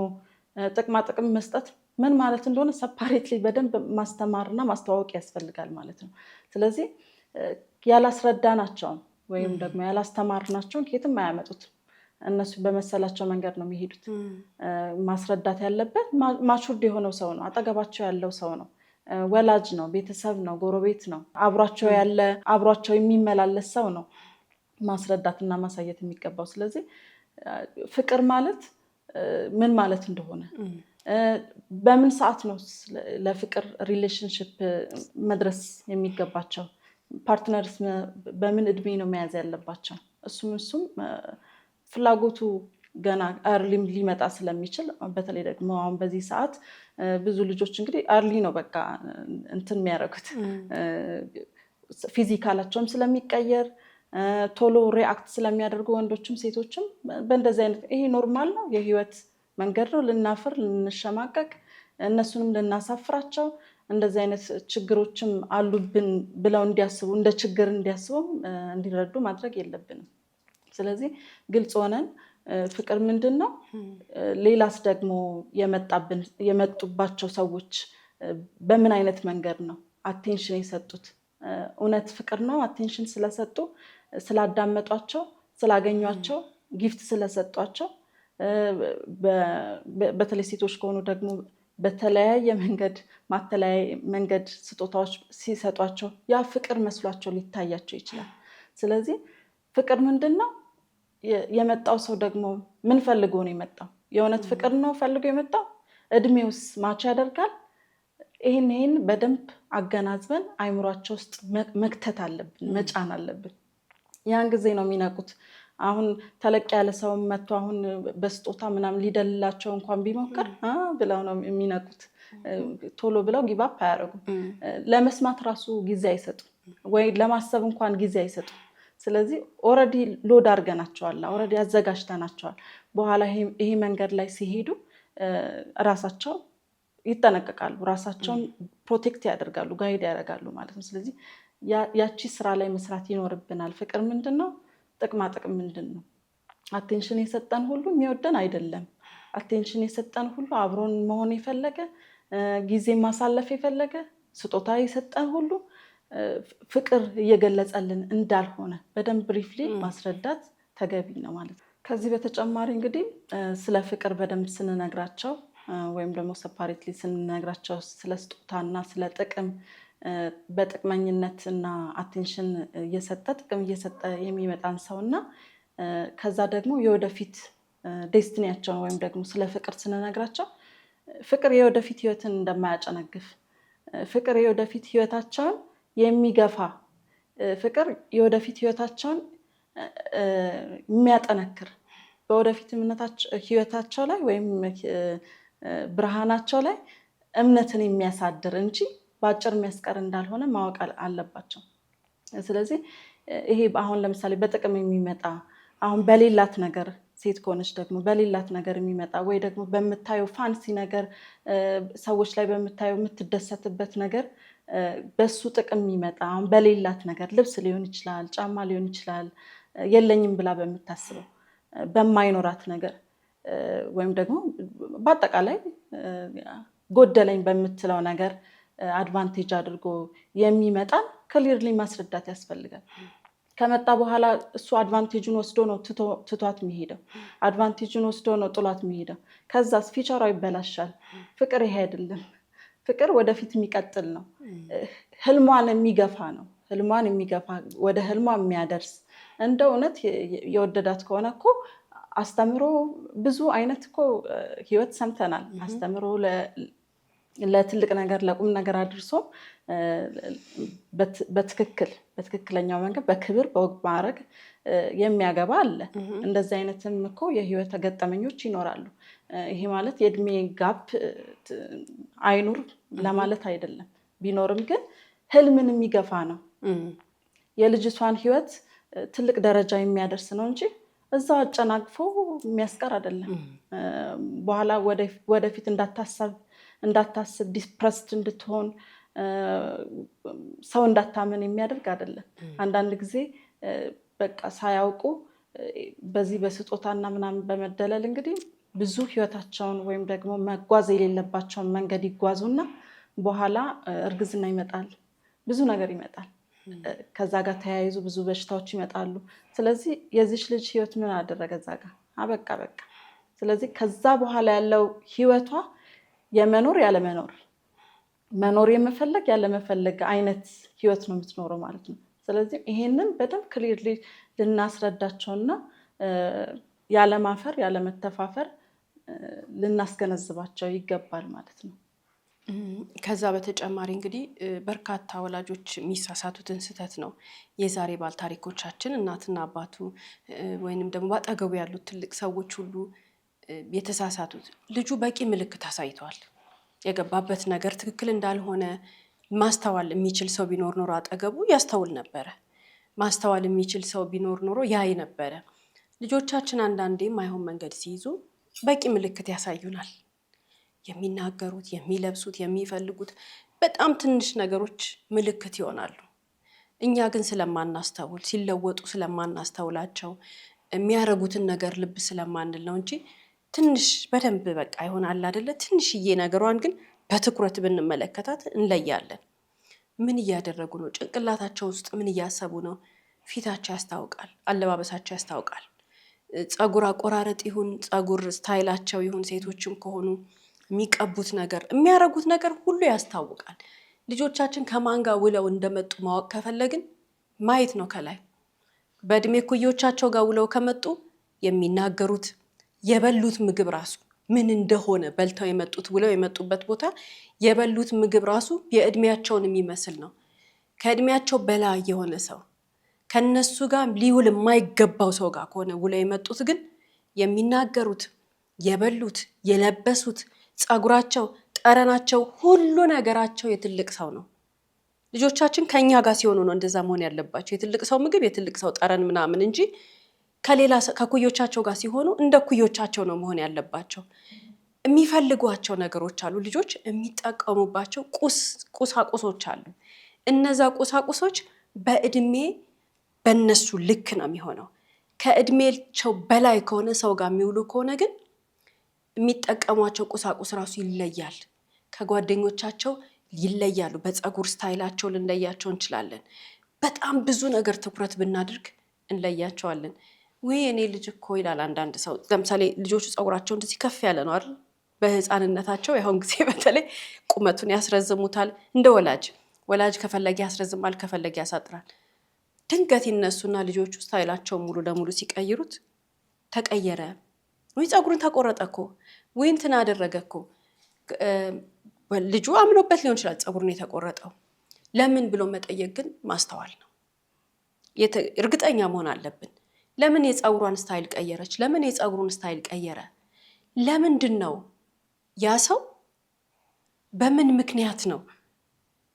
ጥቅማ ጥቅም መስጠት ምን ማለት እንደሆነ ሰፓሬትሊ በደንብ ማስተማርና ማስተዋወቅ ያስፈልጋል ማለት ነው። ስለዚህ ያላስረዳናቸውን ወይም ደግሞ ያላስተማርናቸውን ከየትም አያመጡት። እነሱ በመሰላቸው መንገድ ነው የሚሄዱት። ማስረዳት ያለበት ማቹርድ የሆነው ሰው ነው፣ አጠገባቸው ያለው ሰው ነው፣ ወላጅ ነው፣ ቤተሰብ ነው፣ ጎረቤት ነው፣ አብሯቸው ያለ አብሯቸው የሚመላለስ ሰው ነው ማስረዳትና ማሳየት የሚገባው። ስለዚህ ፍቅር ማለት ምን ማለት እንደሆነ፣ በምን ሰዓት ነው ለፍቅር ሪሌሽንሽፕ መድረስ የሚገባቸው፣ ፓርትነርስ በምን እድሜ ነው መያዝ ያለባቸው፣ እሱም ፍላጎቱ ገና አርሊም ሊመጣ ስለሚችል፣ በተለይ ደግሞ አሁን በዚህ ሰዓት ብዙ ልጆች እንግዲህ አርሊ ነው በቃ እንትን የሚያደርጉት፣ ፊዚካላቸውም ስለሚቀየር ቶሎ ሪአክት ስለሚያደርጉ ወንዶችም ሴቶችም በእንደዚህ አይነት ይሄ ኖርማል ነው፣ የህይወት መንገድ ነው። ልናፍር፣ ልንሸማቀቅ፣ እነሱንም ልናሳፍራቸው እንደዚህ አይነት ችግሮችም አሉብን ብለው እንዲያስቡ፣ እንደ ችግር እንዲያስቡም እንዲረዱ ማድረግ የለብንም። ስለዚህ ግልጽ ሆነን ፍቅር ምንድን ነው፣ ሌላስ ደግሞ የመጡባቸው ሰዎች በምን አይነት መንገድ ነው አቴንሽን የሰጡት፣ እውነት ፍቅር ነው አቴንሽን ስለሰጡ፣ ስላዳመጧቸው፣ ስላገኟቸው፣ ጊፍት ስለሰጧቸው፣ በተለይ ሴቶች ከሆኑ ደግሞ በተለያየ መንገድ ስጦታዎች ሲሰጧቸው ያ ፍቅር መስሏቸው ሊታያቸው ይችላል። ስለዚህ ፍቅር ምንድን ነው፣ የመጣው ሰው ደግሞ ምን ፈልጎ ነው የመጣው፣ የእውነት ፍቅር ነው ፈልጎ የመጣው፣ እድሜውስ ማች ያደርጋል። ይህን በደንብ አገናዝበን አይምሯቸው ውስጥ መክተት አለብን፣ መጫን አለብን። ያን ጊዜ ነው የሚነቁት። አሁን ተለቅ ያለ ሰው መጥቶ አሁን በስጦታ ምናምን ሊደልላቸው እንኳን ቢሞክር ብለው ነው የሚነቁት። ቶሎ ብለው ጊቫፕ አያደርጉም። ለመስማት ራሱ ጊዜ አይሰጡም፣ ወይ ለማሰብ እንኳን ጊዜ አይሰጡም። ስለዚህ ኦልሬዲ ሎድ አድርገናቸዋል፣ ኦልሬዲ አዘጋጅተናቸዋል። በኋላ ይሄ መንገድ ላይ ሲሄዱ ራሳቸው ይጠነቀቃሉ፣ ራሳቸውን ፕሮቴክት ያደርጋሉ፣ ጋይድ ያደርጋሉ ማለት ነው። ስለዚህ ያቺ ስራ ላይ መስራት ይኖርብናል። ፍቅር ምንድን ነው? ጥቅማ ጥቅም ምንድን ነው? አቴንሽን የሰጠን ሁሉ የሚወደን አይደለም። አቴንሽን የሰጠን ሁሉ አብሮን መሆን የፈለገ ጊዜ ማሳለፍ የፈለገ ስጦታ የሰጠን ሁሉ ፍቅር እየገለጸልን እንዳልሆነ በደንብ ብሪፍሊ ማስረዳት ተገቢ ነው ማለት ነው። ከዚህ በተጨማሪ እንግዲህ ስለ ፍቅር በደንብ ስንነግራቸው ወይም ደግሞ ሰፓሬትሊ ስንነግራቸው ስለ ስጦታና ስለ ጥቅም በጥቅመኝነትና አቴንሽን እየሰጠ ጥቅም እየሰጠ የሚመጣን ሰውና ከዛ ደግሞ የወደፊት ዴስቲኒያቸውን ወይም ደግሞ ስለ ፍቅር ስንነግራቸው ፍቅር የወደፊት ህይወትን እንደማያጨነግፍ፣ ፍቅር የወደፊት ህይወታቸውን የሚገፋ፣ ፍቅር የወደፊት ህይወታቸውን የሚያጠነክር፣ በወደፊት ህይወታቸው ላይ ወይም ብርሃናቸው ላይ እምነትን የሚያሳድር እንጂ በአጭር የሚያስቀር እንዳልሆነ ማወቅ አለባቸው። ስለዚህ ይሄ አሁን ለምሳሌ በጥቅም የሚመጣ አሁን በሌላት ነገር ሴት ከሆነች ደግሞ በሌላት ነገር የሚመጣ ወይ ደግሞ በምታየው ፋንሲ ነገር ሰዎች ላይ በምታየው የምትደሰትበት ነገር በሱ ጥቅም የሚመጣ አሁን በሌላት ነገር ልብስ ሊሆን ይችላል፣ ጫማ ሊሆን ይችላል፣ የለኝም ብላ በምታስበው በማይኖራት ነገር ወይም ደግሞ በአጠቃላይ ጎደለኝ በምትለው ነገር አድቫንቴጅ አድርጎ የሚመጣን ክሊርሊ ማስረዳት ያስፈልጋል። ከመጣ በኋላ እሱ አድቫንቴጁን ወስዶ ነው ትቷት የሚሄደው፣ አድቫንቴጁን ወስዶ ነው ጥሏት የሚሄደው። ከዛስ ፊቸሯ ይበላሻል። ፍቅር ይሄ አይደለም። ፍቅር ወደፊት የሚቀጥል ነው። ህልሟን የሚገፋ ነው። ህልሟን የሚገፋ ወደ ህልሟ የሚያደርስ እንደ እውነት የወደዳት ከሆነ እኮ አስተምሮ ብዙ አይነት እኮ ህይወት ሰምተናል። አስተምሮ ለትልቅ ነገር ለቁም ነገር አድርሶ በትክክለኛው መንገድ በክብር በወግ ማዕረግ የሚያገባ አለ። እንደዚህ አይነትም እኮ የህይወት ገጠመኞች ይኖራሉ። ይሄ ማለት የእድሜ ጋፕ አይኑር ለማለት አይደለም። ቢኖርም ግን ህልምን የሚገፋ ነው። የልጅቷን ህይወት ትልቅ ደረጃ የሚያደርስ ነው እንጂ እዛው አጨናግፎ የሚያስቀር አይደለም። በኋላ ወደፊት እንዳታስብ ዲፕረስድ እንድትሆን ሰው እንዳታመን የሚያደርግ አይደለም። አንዳንድ ጊዜ በቃ ሳያውቁ በዚህ በስጦታና ምናምን በመደለል እንግዲህ ብዙ ህይወታቸውን ወይም ደግሞ መጓዝ የሌለባቸውን መንገድ ይጓዙና በኋላ እርግዝና ይመጣል፣ ብዙ ነገር ይመጣል። ከዛ ጋር ተያይዙ ብዙ በሽታዎች ይመጣሉ። ስለዚህ የዚች ልጅ ህይወት ምን አደረገ? እዛ ጋር አበቃ በቃ። ስለዚህ ከዛ በኋላ ያለው ህይወቷ የመኖር ያለመኖር፣ መኖር የመፈለግ ያለመፈለግ አይነት ህይወት ነው የምትኖረው ማለት ነው። ስለዚህ ይሄንን በደንብ ክሊርሊ ልናስረዳቸውና ያለማፈር ያለመተፋፈር ልናስገነዝባቸው ይገባል ማለት ነው። ከዛ በተጨማሪ እንግዲህ በርካታ ወላጆች የሚሳሳቱትን ስህተት ነው የዛሬ ባል ታሪኮቻችን እናትና አባቱ ወይንም ደግሞ ባጠገቡ ያሉት ትልቅ ሰዎች ሁሉ የተሳሳቱት። ልጁ በቂ ምልክት አሳይቷል። የገባበት ነገር ትክክል እንዳልሆነ ማስተዋል የሚችል ሰው ቢኖር ኖሮ አጠገቡ ያስተውል ነበረ። ማስተዋል የሚችል ሰው ቢኖር ኖሮ ያይ ነበረ። ልጆቻችን አንዳንዴ ማይሆን መንገድ ሲይዙ በቂ ምልክት ያሳዩናል። የሚናገሩት፣ የሚለብሱት፣ የሚፈልጉት በጣም ትንሽ ነገሮች ምልክት ይሆናሉ። እኛ ግን ስለማናስተውል ሲለወጡ ስለማናስተውላቸው የሚያረጉትን ነገር ልብ ስለማንል ነው እንጂ ትንሽ በደንብ በቃ ይሆናል አይደለ? ትንሽዬ ነገሯን ግን በትኩረት ብንመለከታት እንለያለን። ምን እያደረጉ ነው? ጭንቅላታቸው ውስጥ ምን እያሰቡ ነው? ፊታቸው ያስታውቃል፣ አለባበሳቸው ያስታውቃል። ፀጉር አቆራረጥ ይሁን ፀጉር ስታይላቸው ይሁን ሴቶችም ከሆኑ የሚቀቡት ነገር የሚያረጉት ነገር ሁሉ ያስታውቃል። ልጆቻችን ከማን ጋር ውለው እንደመጡ ማወቅ ከፈለግን ማየት ነው። ከላይ በእድሜ ኩዮቻቸው ጋር ውለው ከመጡ የሚናገሩት የበሉት ምግብ ራሱ ምን እንደሆነ በልተው የመጡት ውለው የመጡበት ቦታ የበሉት ምግብ ራሱ የእድሜያቸውን የሚመስል ነው። ከእድሜያቸው በላይ የሆነ ሰው ከነሱ ጋር ሊውል የማይገባው ሰው ጋር ከሆነ ውለው የመጡት ግን የሚናገሩት የበሉት የለበሱት ፀጉራቸው፣ ጠረናቸው፣ ሁሉ ነገራቸው የትልቅ ሰው ነው። ልጆቻችን ከኛ ጋር ሲሆኑ ነው እንደዛ መሆን ያለባቸው። የትልቅ ሰው ምግብ፣ የትልቅ ሰው ጠረን ምናምን እንጂ ከሌላ ከኩዮቻቸው ጋር ሲሆኑ እንደ ኩዮቻቸው ነው መሆን ያለባቸው። የሚፈልጓቸው ነገሮች አሉ። ልጆች የሚጠቀሙባቸው ቁሳቁሶች አሉ። እነዛ ቁሳቁሶች በእድሜ በነሱ ልክ ነው የሚሆነው። ከእድሜያቸው በላይ ከሆነ ሰው ጋር የሚውሉ ከሆነ ግን የሚጠቀሟቸው ቁሳቁስ ራሱ ይለያል። ከጓደኞቻቸው ይለያሉ። በፀጉር ስታይላቸው ልንለያቸው እንችላለን። በጣም ብዙ ነገር ትኩረት ብናደርግ እንለያቸዋለን። ወይ እኔ ልጅ እኮ ይላል አንዳንድ ሰው። ለምሳሌ ልጆቹ ፀጉራቸው እንደዚህ ከፍ ያለ ነው አይደል? በህፃንነታቸው ያሁን ጊዜ በተለይ ቁመቱን ያስረዝሙታል። እንደ ወላጅ ከፈለገ ያስረዝማል፣ ከፈለገ ያሳጥራል። ድንገት ይነሱና ልጆቹ ስታይላቸውን ሙሉ ለሙሉ ሲቀይሩት ተቀየረ፣ ወይ ፀጉሩን ተቆረጠ እኮ፣ ወይ እንትን አደረገ እኮ። ልጁ አምኖበት ሊሆን ይችላል ፀጉሩን የተቆረጠው። ለምን ብሎ መጠየቅ ግን ማስተዋል ነው። እርግጠኛ መሆን አለብን። ለምን የፀጉሯን ስታይል ቀየረች? ለምን የፀጉሩን ስታይል ቀየረ? ለምንድን ነው ያ ሰው በምን ምክንያት ነው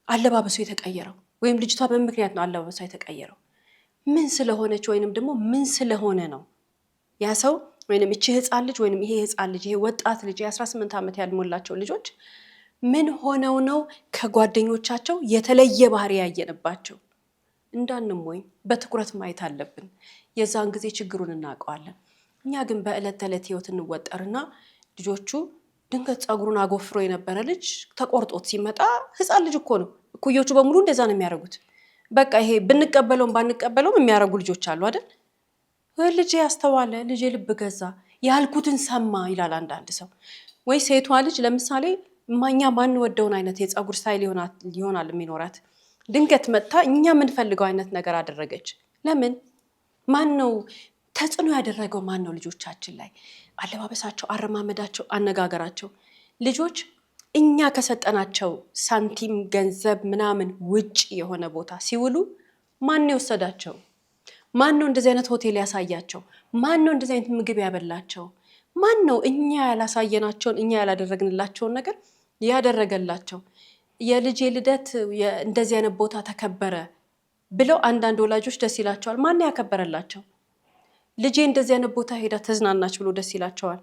አለባበሱ የተቀየረው? ወይም ልጅቷ በምን ምክንያት ነው አለባበሷ የተቀየረው? ምን ስለሆነች ወይንም ደግሞ ምን ስለሆነ ነው ያ ሰው ወይንም እቺ ህፃን ልጅ ወይንም ይሄ ህፃን ልጅ፣ ይሄ ወጣት ልጅ፣ የ18 ዓመት ያልሞላቸው ልጆች ምን ሆነው ነው ከጓደኞቻቸው የተለየ ባህሪ ያየንባቸው? እንዳንም ወይም በትኩረት ማየት አለብን። የዛን ጊዜ ችግሩን እናውቀዋለን። እኛ ግን በዕለት ተዕለት ህይወት እንወጠርና ልጆቹ ድንገት ፀጉሩን አጎፍሮ የነበረ ልጅ ተቆርጦት ሲመጣ ህፃን ልጅ እኮ ነው። እኩዮቹ በሙሉ እንደዛ ነው የሚያደርጉት። በቃ ይሄ ብንቀበለውም ባንቀበለውም የሚያደርጉ ልጆች አሉ አይደል? ልጄ ያስተዋለ፣ ልጄ ልብ ገዛ፣ ያልኩትን ሰማ ይላል አንዳንድ ሰው። ወይ ሴቷ ልጅ ለምሳሌ እኛ ማንወደውን አይነት የፀጉር ስታይል ይሆናል የሚኖራት። ድንገት መጥታ እኛ የምንፈልገው አይነት ነገር አደረገች። ለምን? ማን ነው ተጽዕኖ ያደረገው? ማን ነው ልጆቻችን ላይ? አለባበሳቸው፣ አረማመዳቸው፣ አነጋገራቸው። ልጆች እኛ ከሰጠናቸው ሳንቲም፣ ገንዘብ ምናምን ውጭ የሆነ ቦታ ሲውሉ ማን ነው የወሰዳቸው? ማን ነው እንደዚህ አይነት ሆቴል ያሳያቸው? ማን ነው እንደዚህ አይነት ምግብ ያበላቸው? ማን ነው እኛ ያላሳየናቸውን እኛ ያላደረግንላቸውን ነገር ያደረገላቸው? የልጄ ልደት እንደዚህ አይነት ቦታ ተከበረ ብለው አንዳንድ ወላጆች ደስ ይላቸዋል። ማን ያከበረላቸው? ልጄ እንደዚህ አይነት ቦታ ሄዳ ተዝናናች ብሎ ደስ ይላቸዋል።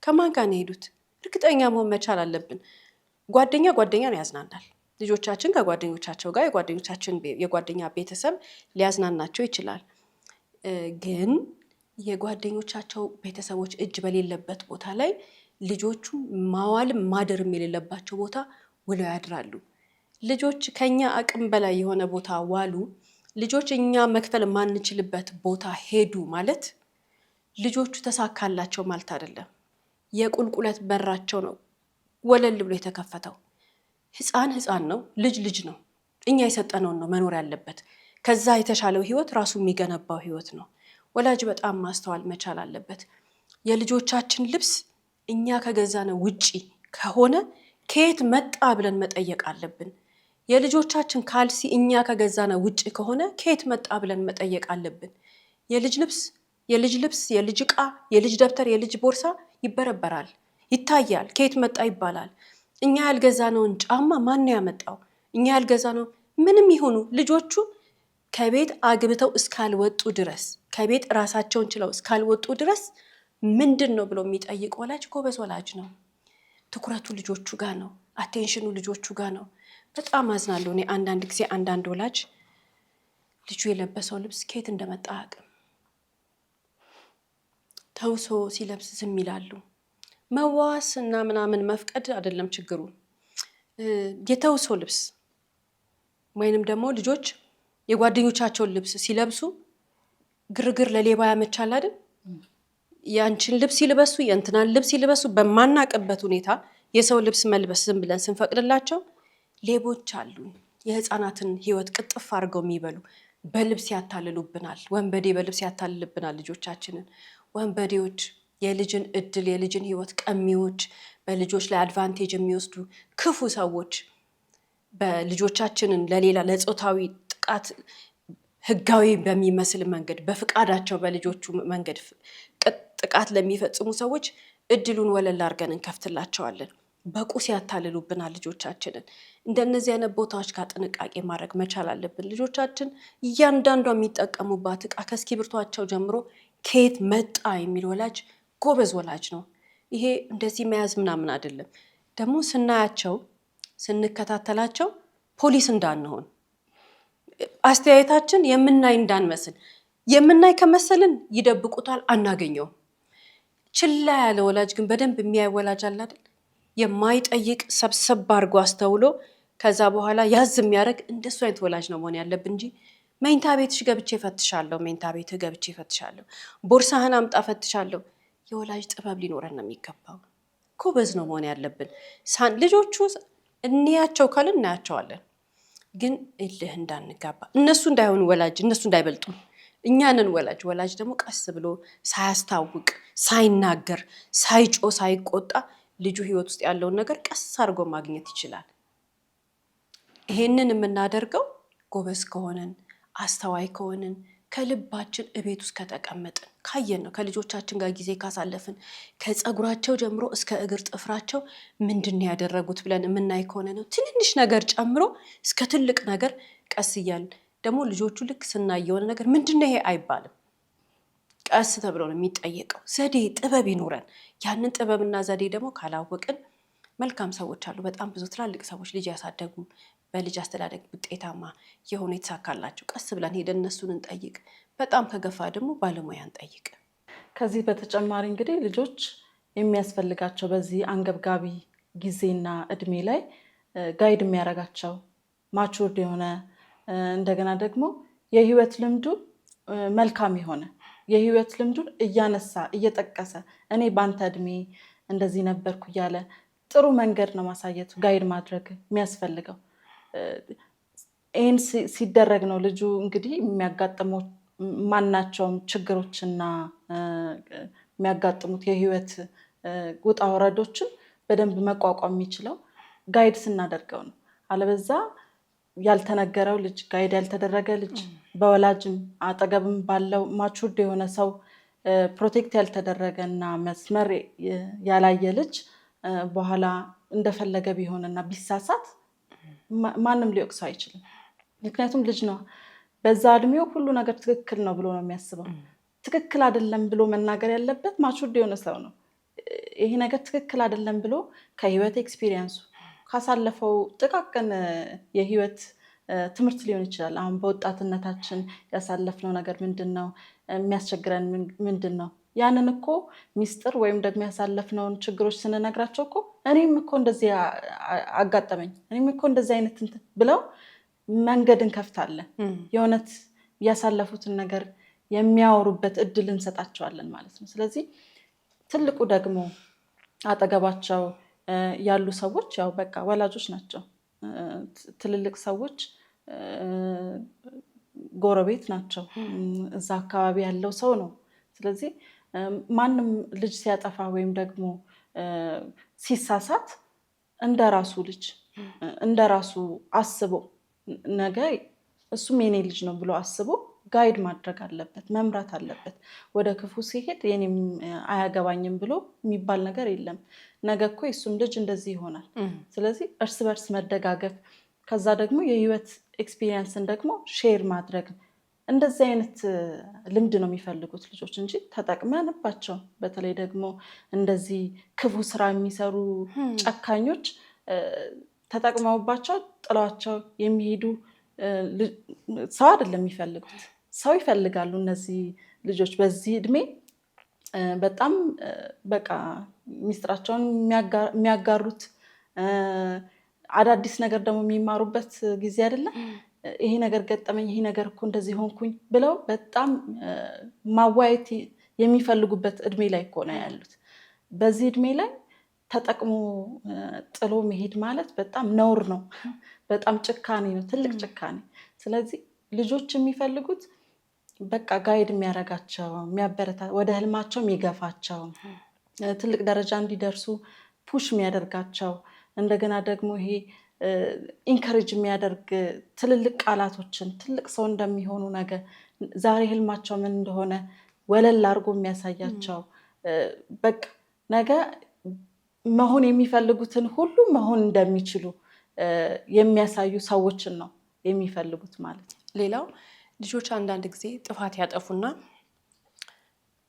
ከማን ጋር ነው የሄዱት? እርግጠኛ መሆን መቻል አለብን። ጓደኛን ያዝናናል። ልጆቻችን ከጓደኞቻቸው ጋር የጓደኛ ቤተሰብ ሊያዝናናቸው ይችላል። ግን የጓደኞቻቸው ቤተሰቦች እጅ በሌለበት ቦታ ላይ ልጆቹ ማዋልም ማደርም የሌለባቸው ቦታ ውለው ያድራሉ። ልጆች ከኛ አቅም በላይ የሆነ ቦታ ዋሉ። ልጆች እኛ መክፈል ማንችልበት ቦታ ሄዱ ማለት ልጆቹ ተሳካላቸው ማለት አይደለም። የቁልቁለት በራቸው ነው ወለል ብሎ የተከፈተው። ህፃን ነው፣ ልጅ ነው። እኛ የሰጠነውን ነው መኖር ያለበት። ከዛ የተሻለው ህይወት ራሱ የሚገነባው ህይወት ነው። ወላጅ በጣም ማስተዋል መቻል አለበት። የልጆቻችን ልብስ እኛ ከገዛነው ውጪ ከሆነ ከየት መጣ ብለን መጠየቅ አለብን። የልጆቻችን ካልሲ እኛ ከገዛነው ውጪ ከሆነ ከየት መጣ ብለን መጠየቅ አለብን። የልጅ ልብስ፣ የልጅ ዕቃ፣ የልጅ ደብተር፣ የልጅ ቦርሳ ይበረበራል፣ ይታያል። ከየት መጣ ይባላል። እኛ ያልገዛነውን ጫማ ማን ነው ያመጣው? እኛ ያልገዛነው ምንም ይሆኑ ልጆቹ ከቤት አግብተው እስካልወጡ ድረስ፣ ከቤት ራሳቸውን ችለው እስካልወጡ ድረስ ምንድን ነው ብሎ የሚጠይቅ ወላጅ ጎበዝ ወላጅ ነው። ትኩረቱ ልጆቹ ጋር ነው። አቴንሽኑ ልጆቹ ጋር ነው። በጣም አዝናለሁ እኔ አንዳንድ ጊዜ አንዳንድ ወላጅ ልጁ የለበሰው ልብስ ከየት እንደመጣ አያውቅም። ተውሶ ሲለብስ ዝም ይላሉ። መዋስ እና ምናምን መፍቀድ አይደለም ችግሩ። የተውሶ ልብስ ወይንም ደግሞ ልጆች የጓደኞቻቸውን ልብስ ሲለብሱ ግርግር ለሌባ ያመቻል አይደል? ያንቺን ልብስ ይልበሱ፣ የእንትናን ልብስ ይልበሱ በማናቅበት ሁኔታ የሰው ልብስ መልበስ ዝም ብለን ስንፈቅድላቸው ሌቦች አሉ። የህፃናትን ህይወት ቅጥፍ አድርገው የሚበሉ በልብስ ያታልሉብናል። ወንበዴ በልብስ ያታልልብናል ልጆቻችንን። ወንበዴዎች የልጅን እድል የልጅን ህይወት ቀሚዎች፣ በልጆች ላይ አድቫንቴጅ የሚወስዱ ክፉ ሰዎች በልጆቻችንን ለሌላ ለጾታዊ ጥቃት ህጋዊ በሚመስል መንገድ በፍቃዳቸው በልጆቹ መንገድ ጥቃት ለሚፈጽሙ ሰዎች እድሉን ወለል አድርገን እንከፍትላቸዋለን። በቁስ ያታልሉብናል ልጆቻችንን። እንደነዚህ አይነት ቦታዎች ጋር ጥንቃቄ ማድረግ መቻል አለብን። ልጆቻችን እያንዳንዷ የሚጠቀሙባት እቃ ከእስክሪብቷቸው ጀምሮ ከየት መጣ የሚል ወላጅ ጎበዝ ወላጅ ነው። ይሄ እንደዚህ መያዝ ምናምን አይደለም። ደግሞ ስናያቸው ስንከታተላቸው ፖሊስ እንዳንሆን፣ አስተያየታችን የምናይ እንዳንመስል። የምናይ ከመሰልን ይደብቁታል፣ አናገኘውም። ችላ ያለ ወላጅ ግን በደንብ የሚያይ ወላጅ አለ አይደል? የማይጠይቅ ሰብሰብ አድርጎ አስተውሎ ከዛ በኋላ ያዝ የሚያደርግ እንደሱ አይነት ወላጅ ነው መሆን ያለብን እንጂ መኝታ ቤትሽ ገብቼ ፈትሻለሁ፣ መኝታ ቤትህ ገብቼ ፈትሻለሁ፣ ቦርሳህን አምጣ ፈትሻለሁ። የወላጅ ጥበብ ሊኖረን ነው የሚገባው። ጎበዝ ነው መሆን ያለብን። ልጆቹ እንያቸው ካልን እናያቸዋለን፣ ግን እልህ እንዳንጋባ፣ እነሱ እንዳይሆኑ ወላጅ፣ እነሱ እንዳይበልጡ እኛንን ወላጅ ደግሞ ቀስ ብሎ ሳያስታውቅ፣ ሳይናገር፣ ሳይጮ፣ ሳይቆጣ ልጁ ህይወት ውስጥ ያለውን ነገር ቀስ አድርጎ ማግኘት ይችላል። ይሄንን የምናደርገው ጎበዝ ከሆነን፣ አስተዋይ ከሆነን፣ ከልባችን እቤት ውስጥ ከተቀመጥን፣ ካየን ነው። ከልጆቻችን ጋር ጊዜ ካሳለፍን፣ ከፀጉራቸው ጀምሮ እስከ እግር ጥፍራቸው ምንድን ያደረጉት ብለን የምናይ ከሆነ ነው። ትንንሽ ነገር ጨምሮ እስከ ትልቅ ነገር ቀስ እያልን ደግሞ ልጆቹ ልክ ስናይ የሆነ ነገር ምንድነው ይሄ አይባልም። ቀስ ተብሎ ነው የሚጠየቀው። ዘዴ ጥበብ ይኖረን። ያንን ጥበብና ዘዴ ደግሞ ካላወቅን መልካም ሰዎች አሉ፣ በጣም ብዙ ትላልቅ ሰዎች ልጅ ያሳደጉ በልጅ አስተዳደግ ውጤታማ የሆኑ የተሳካላቸው። ቀስ ብለን ሄደን እነሱን እንጠይቅ። በጣም ከገፋ ደግሞ ባለሙያ እንጠይቅ። ከዚህ በተጨማሪ እንግዲህ ልጆች የሚያስፈልጋቸው በዚህ አንገብጋቢ ጊዜና እድሜ ላይ ጋይድ የሚያደርጋቸው ማቹርድ የሆነ እንደገና ደግሞ የህይወት ልምዱ መልካም የሆነ የህይወት ልምዱን እያነሳ እየጠቀሰ እኔ ባንተ እድሜ እንደዚህ ነበርኩ እያለ ጥሩ መንገድ ነው ማሳየቱ፣ ጋይድ ማድረግ የሚያስፈልገው። ይህን ሲደረግ ነው ልጁ እንግዲህ የሚያጋጥመው ማናቸውም ችግሮችና የሚያጋጥሙት የህይወት ውጣ ወረዶችን በደንብ መቋቋም የሚችለው ጋይድ ስናደርገው ነው። አለበዛ ያልተነገረው ልጅ፣ ጋይድ ያልተደረገ ልጅ፣ በወላጅም አጠገብም ባለው ማቹርድ የሆነ ሰው ፕሮቴክት ያልተደረገ እና መስመር ያላየ ልጅ በኋላ እንደፈለገ ቢሆንና ቢሳሳት ማንም ሊወቅሰው አይችልም። ምክንያቱም ልጅ ነው። በዛ እድሜው ሁሉ ነገር ትክክል ነው ብሎ ነው የሚያስበው። ትክክል አይደለም ብሎ መናገር ያለበት ማቹርድ የሆነ ሰው ነው። ይሄ ነገር ትክክል አይደለም ብሎ ከህይወት ኤክስፒሪየንሱ ካሳለፈው ጥቃቅን የህይወት ትምህርት ሊሆን ይችላል። አሁን በወጣትነታችን ያሳለፍነው ነገር ምንድን ነው? የሚያስቸግረን ምንድን ነው? ያንን እኮ ሚስጥር ወይም ደግሞ ያሳለፍነውን ችግሮች ስንነግራቸው እኮ እኔም እኮ እንደዚህ አጋጠመኝ፣ እኔም እኮ እንደዚህ አይነት ብለው መንገድ እንከፍታለን። የእውነት ያሳለፉትን ነገር የሚያወሩበት እድል እንሰጣቸዋለን ማለት ነው። ስለዚህ ትልቁ ደግሞ አጠገባቸው ያሉ ሰዎች ያው በቃ ወላጆች ናቸው። ትልልቅ ሰዎች ጎረቤት ናቸው። እዛ አካባቢ ያለው ሰው ነው። ስለዚህ ማንም ልጅ ሲያጠፋ ወይም ደግሞ ሲሳሳት እንደራሱ ልጅ እንደራሱ አስቦ ነገ እሱም የኔ ልጅ ነው ብሎ አስቦ ጋይድ ማድረግ አለበት፣ መምራት አለበት። ወደ ክፉ ሲሄድ የኔም አያገባኝም ብሎ የሚባል ነገር የለም። ነገ እኮ የሱም ልጅ እንደዚህ ይሆናል። ስለዚህ እርስ በርስ መደጋገፍ፣ ከዛ ደግሞ የህይወት ኤክስፒሪየንስን ደግሞ ሼር ማድረግ፣ እንደዚህ አይነት ልምድ ነው የሚፈልጉት ልጆች እንጂ ተጠቅመንባቸው፣ በተለይ ደግሞ እንደዚህ ክፉ ስራ የሚሰሩ ጨካኞች ተጠቅመውባቸው ጥሏቸው የሚሄዱ ሰው አይደለም የሚፈልጉት። ሰው ይፈልጋሉ እነዚህ ልጆች በዚህ እድሜ በጣም በቃ ሚስጥራቸውን የሚያጋሩት አዳዲስ ነገር ደግሞ የሚማሩበት ጊዜ አይደለም። ይሄ ነገር ገጠመኝ፣ ይሄ ነገር እኮ እንደዚህ ሆንኩኝ ብለው በጣም ማዋየት የሚፈልጉበት እድሜ ላይ እኮ ነው ያሉት። በዚህ እድሜ ላይ ተጠቅሞ ጥሎ መሄድ ማለት በጣም ነውር ነው። በጣም ጭካኔ ነው፣ ትልቅ ጭካኔ። ስለዚህ ልጆች የሚፈልጉት በቃ ጋይድ የሚያደርጋቸው፣ ወደ ህልማቸው የሚገፋቸው፣ ትልቅ ደረጃ እንዲደርሱ ፑሽ የሚያደርጋቸው፣ እንደገና ደግሞ ይሄ ኢንከሬጅ የሚያደርግ ትልልቅ ቃላቶችን፣ ትልቅ ሰው እንደሚሆኑ ነገር ዛሬ ህልማቸው ምን እንደሆነ ወለል አድርጎ የሚያሳያቸው፣ በቃ ነገ መሆን የሚፈልጉትን ሁሉ መሆን እንደሚችሉ የሚያሳዩ ሰዎችን ነው የሚፈልጉት ማለት ነው። ሌላው ልጆች አንዳንድ ጊዜ ጥፋት ያጠፉና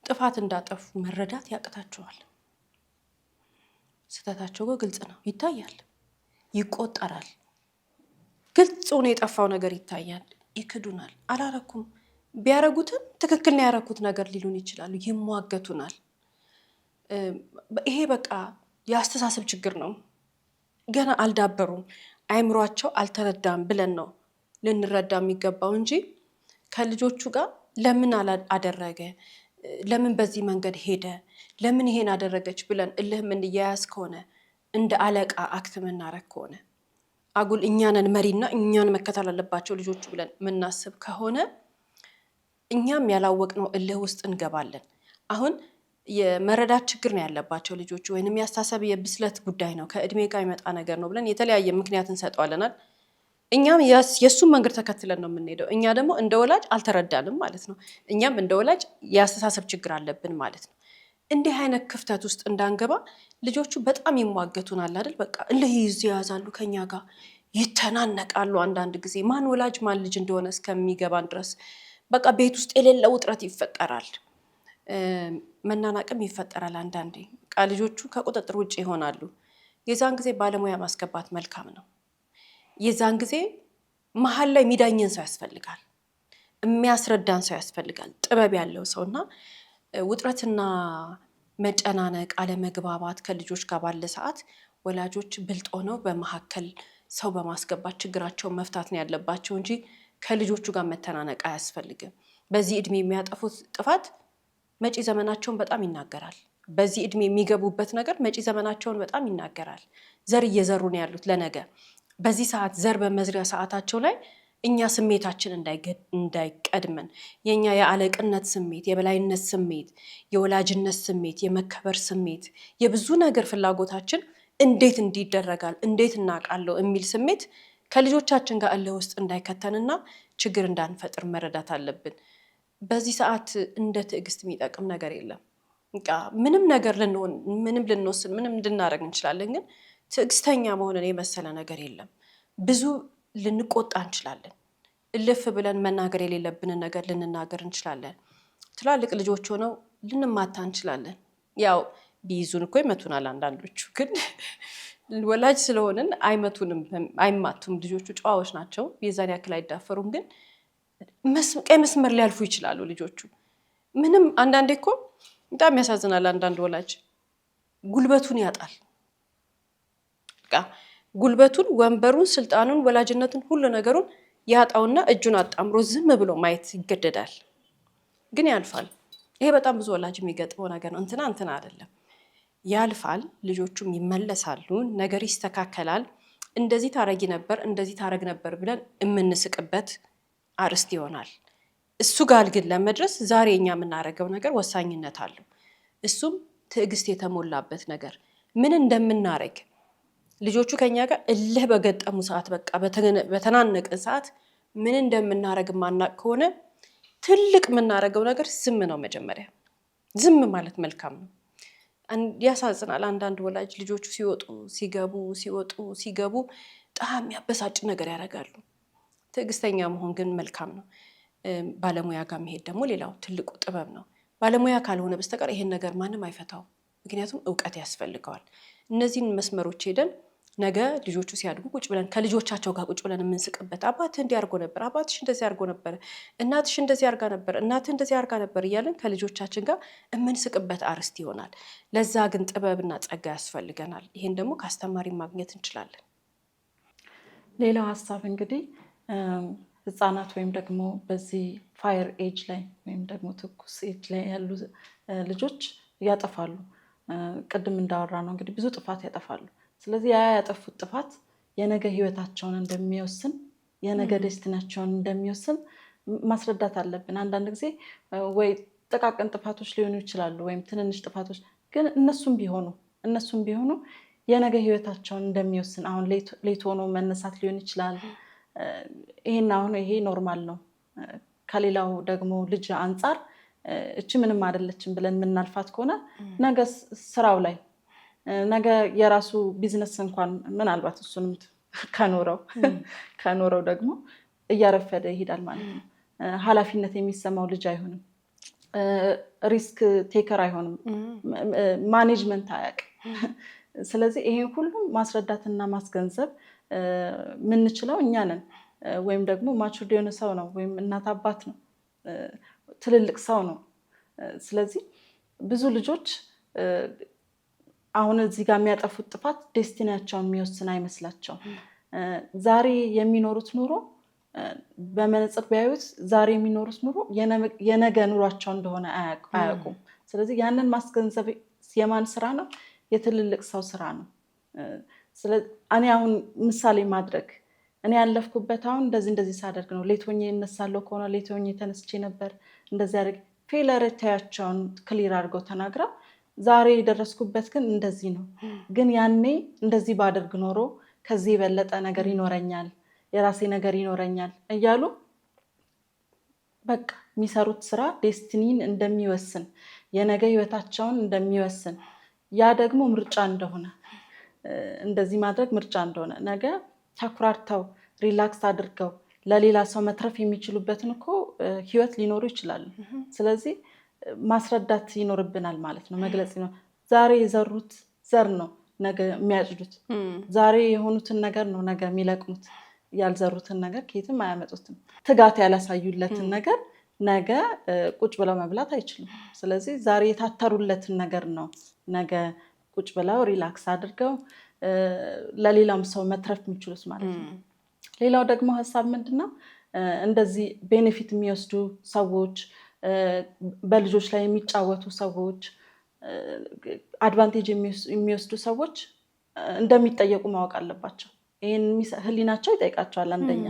ጥፋት እንዳጠፉ መረዳት ያቅታቸዋል። ስህተታቸው ግልጽ ነው፣ ይታያል፣ ይቆጠራል። ግልጽ ሆኖ የጠፋው ነገር ይታያል፣ ይክዱናል። አላረኩም፣ ቢያረጉትም ትክክል ነው ያረኩት ነገር ሊሉን ይችላሉ፣ ይሟገቱናል። ይሄ በቃ የአስተሳሰብ ችግር ነው። ገና አልዳበሩም፣ አይምሯቸው አልተረዳም ብለን ነው ልንረዳ የሚገባው እንጂ ከልጆቹ ጋር ለምን አደረገ፣ ለምን በዚህ መንገድ ሄደ፣ ለምን ይሄን አደረገች ብለን እልህ የምንያያዝ ከሆነ እንደ አለቃ አክት የምናረግ ከሆነ አጉል እኛንን መሪና እኛን መከተል አለባቸው ልጆቹ ብለን የምናስብ ከሆነ እኛም ያላወቅነው እልህ ውስጥ እንገባለን። አሁን የመረዳት ችግር ነው ያለባቸው ልጆቹ ወይንም ያስተሳሰብ የብስለት ጉዳይ ነው ከእድሜ ጋር ይመጣ ነገር ነው ብለን የተለያየ ምክንያት እንሰጠዋለናል። እኛም የእሱን መንገድ ተከትለን ነው የምንሄደው። እኛ ደግሞ እንደ ወላጅ አልተረዳንም ማለት ነው። እኛም እንደ ወላጅ የአስተሳሰብ ችግር አለብን ማለት ነው። እንዲህ አይነት ክፍተት ውስጥ እንዳንገባ ልጆቹ በጣም ይሟገቱናል አይደል? በቃ እልህ ይያዛሉ፣ ከኛ ጋር ይተናነቃሉ። አንዳንድ ጊዜ ማን ወላጅ ማን ልጅ እንደሆነ እስከሚገባን ድረስ በቃ ቤት ውስጥ የሌለ ውጥረት ይፈጠራል፣ መናናቅም ይፈጠራል። አንዳንዴ በቃ ልጆቹ ከቁጥጥር ውጭ ይሆናሉ። የዛን ጊዜ ባለሙያ ማስገባት መልካም ነው። የዛን ጊዜ መሀል ላይ የሚዳኘን ሰው ያስፈልጋል፣ የሚያስረዳን ሰው ያስፈልጋል፣ ጥበብ ያለው ሰውና ውጥረትና መጨናነቅ፣ አለመግባባት ከልጆች ጋር ባለ ሰዓት ወላጆች ብልጥ ሆነው በመካከል ሰው በማስገባት ችግራቸውን መፍታት ነው ያለባቸው እንጂ ከልጆቹ ጋር መተናነቅ አያስፈልግም። በዚህ እድሜ የሚያጠፉት ጥፋት መጪ ዘመናቸውን በጣም ይናገራል። በዚህ እድሜ የሚገቡበት ነገር መጪ ዘመናቸውን በጣም ይናገራል። ዘር እየዘሩ ነው ያሉት ለነገ። በዚህ ሰዓት ዘር በመዝሪያ ሰዓታቸው ላይ እኛ ስሜታችን እንዳይቀድመን የኛ የአለቅነት ስሜት፣ የበላይነት ስሜት፣ የወላጅነት ስሜት፣ የመከበር ስሜት፣ የብዙ ነገር ፍላጎታችን እንዴት እንዲደረጋል እንዴት እናውቃለሁ የሚል ስሜት ከልጆቻችን ጋር እልህ ውስጥ እንዳይከተንና ችግር እንዳንፈጥር መረዳት አለብን። በዚህ ሰዓት እንደ ትዕግስት የሚጠቅም ነገር የለም። በቃ ምንም ነገር ልንሆን፣ ምንም ልንወስን፣ ምንም ልናደርግ እንችላለን፣ ግን ትዕግስተኛ መሆንን የመሰለ ነገር የለም። ብዙ ልንቆጣ እንችላለን። እልፍ ብለን መናገር የሌለብንን ነገር ልንናገር እንችላለን። ትላልቅ ልጆች ሆነው ልንማታ እንችላለን። ያው ቢይዙን እኮ ይመቱናል አንዳንዶቹ፣ ግን ወላጅ ስለሆንን አይመቱንም፣ አይማቱም። ልጆቹ ጨዋዎች ናቸው፣ የዛን ያክል አይዳፈሩም። ግን ቀይ መስመር ሊያልፉ ይችላሉ ልጆቹ። ምንም አንዳንዴ እኮ በጣም ያሳዝናል። አንዳንድ ወላጅ ጉልበቱን ያጣል። በቃ ጉልበቱን፣ ወንበሩን፣ ስልጣኑን፣ ወላጅነቱን፣ ሁሉ ነገሩን ያጣውና እጁን አጣምሮ ዝም ብሎ ማየት ይገደዳል። ግን ያልፋል። ይሄ በጣም ብዙ ወላጅ የሚገጥመው ነገር ነው። እንትና አይደለም፣ ያልፋል። ልጆቹም ይመለሳሉ፣ ነገር ይስተካከላል። እንደዚህ ታረጊ ነበር፣ እንደዚህ ታረግ ነበር ብለን የምንስቅበት አርዕስት ይሆናል። እሱ ጋር ግን ለመድረስ ዛሬ እኛ የምናደርገው ነገር ወሳኝነት አለው። እሱም ትዕግስት የተሞላበት ነገር ምን እንደምናረግ ልጆቹ ከኛ ጋር እልህ በገጠሙ ሰዓት፣ በቃ በተናነቀ ሰዓት ምን እንደምናረግ ማናቅ ከሆነ ትልቅ የምናረገው ነገር ዝም ነው። መጀመሪያ ዝም ማለት መልካም ነው። ያሳዝናል። አንዳንድ ወላጅ ልጆቹ ሲወጡ ሲገቡ በጣም ያበሳጭ ነገር ያደርጋሉ። ትዕግስተኛ መሆን ግን መልካም ነው። ባለሙያ ጋር መሄድ ደግሞ ሌላው ትልቁ ጥበብ ነው። ባለሙያ ካልሆነ በስተቀር ይሄን ነገር ማንም አይፈታው። ምክንያቱም እውቀት ያስፈልገዋል። እነዚህን መስመሮች ሄደን ነገ ልጆቹ ሲያድጉ ቁጭ ብለን ከልጆቻቸው ጋር ቁጭ ብለን የምንስቅበት፣ አባትህ እንዲህ አድርጎ ነበር፣ አባትሽ እንደዚህ አድርጎ ነበር፣ እናትሽ እንደዚህ አድርጋ ነበር፣ እናትህ እንደዚህ አድርጋ ነበር እያለን ከልጆቻችን ጋር የምንስቅበት አርዕስት ይሆናል። ለዛ ግን ጥበብና ጸጋ ያስፈልገናል። ይሄን ደግሞ ከአስተማሪ ማግኘት እንችላለን። ሌላው ሀሳብ እንግዲህ ህፃናት ወይም ደግሞ በዚህ ፋየር ኤጅ ላይ ወይም ደግሞ ትኩስ ኤጅ ላይ ያሉ ልጆች ያጠፋሉ። ቅድም እንዳወራ ነው እንግዲህ ብዙ ጥፋት ያጠፋሉ። ስለዚህ ያጠፉት ጥፋት የነገ ህይወታቸውን እንደሚወስን፣ የነገ ደስቲናቸውን እንደሚወስን ማስረዳት አለብን። አንዳንድ ጊዜ ወይ ጥቃቅን ጥፋቶች ሊሆኑ ይችላሉ ወይም ትንንሽ ጥፋቶች፣ ግን እነሱም ቢሆኑ የነገ ህይወታቸውን እንደሚወስን፣ አሁን ሌት ሆኖ መነሳት ሊሆን ይችላል። ይሄ ኖርማል ነው። ከሌላው ደግሞ ልጅ አንጻር እቺ ምንም አይደለችም ብለን የምናልፋት ከሆነ ነገ ስራው ላይ ነገ የራሱ ቢዝነስ እንኳን ምናልባት እሱንም ከኖረው ደግሞ እያረፈደ ይሄዳል ማለት ነው። ኃላፊነት የሚሰማው ልጅ አይሆንም። ሪስክ ቴከር አይሆንም። ማኔጅመንት አያውቅም። ስለዚህ ይሄን ሁሉም ማስረዳትና ማስገንዘብ የምንችለው እኛ ነን። ወይም ደግሞ ማቹርድ የሆነ ሰው ነው፣ ወይም እናት አባት ነው፣ ትልልቅ ሰው ነው። ስለዚህ ብዙ ልጆች አሁን እዚህ ጋር የሚያጠፉት ጥፋት ዴስቲኒያቸውን የሚወስን አይመስላቸውም። ዛሬ የሚኖሩት ኑሮ በመነጽር ቢያዩት ዛሬ የሚኖሩት ኑሮ የነገ ኑሯቸው እንደሆነ አያውቁም። ስለዚህ ያንን ማስገንዘብ የማን ስራ ነው? የትልልቅ ሰው ስራ ነው። እኔ አሁን ምሳሌ ማድረግ እኔ ያለፍኩበት አሁን እንደዚህ ሳደርግ ነው። ሌት ሆኜ እነሳለሁ ከሆነ ሌት ሆኜ ተነስቼ ነበር እንደዚህ ያደርግ ፌለሪቲያቸውን ክሊር አድርገው ተናግረው ዛሬ የደረስኩበት ግን እንደዚህ ነው፣ ግን ያኔ እንደዚህ ባደርግ ኖሮ ከዚህ የበለጠ ነገር ይኖረኛል፣ የራሴ ነገር ይኖረኛል እያሉ በቃ የሚሰሩት ስራ ዴስቲኒን እንደሚወስን የነገ ህይወታቸውን እንደሚወስን ያ ደግሞ ምርጫ እንደሆነ እንደዚህ ማድረግ ምርጫ እንደሆነ ነገ ተኩራርተው ሪላክስ አድርገው ለሌላ ሰው መትረፍ የሚችሉበትን እኮ ህይወት ሊኖሩ ይችላሉ። ስለዚህ ማስረዳት ይኖርብናል ማለት ነው። መግለጽ ነው። ዛሬ የዘሩት ዘር ነው ነገ የሚያጭዱት። ዛሬ የሆኑትን ነገር ነው ነገ የሚለቅሙት። ያልዘሩትን ነገር ከየትም አያመጡትም። ትጋት ያላሳዩለትን ነገር ነገ ቁጭ ብለው መብላት አይችሉም። ስለዚህ ዛሬ የታተሩለትን ነገር ነው ነገ ቁጭ ብለው ሪላክስ አድርገው ለሌላም ሰው መትረፍ የሚችሉት ማለት ነው። ሌላው ደግሞ ሀሳብ ምንድነው? እንደዚህ ቤኔፊት የሚወስዱ ሰዎች፣ በልጆች ላይ የሚጫወቱ ሰዎች፣ አድቫንቴጅ የሚወስዱ ሰዎች እንደሚጠየቁ ማወቅ አለባቸው። ይህን ህሊናቸው ይጠይቃቸዋል። አንደኛ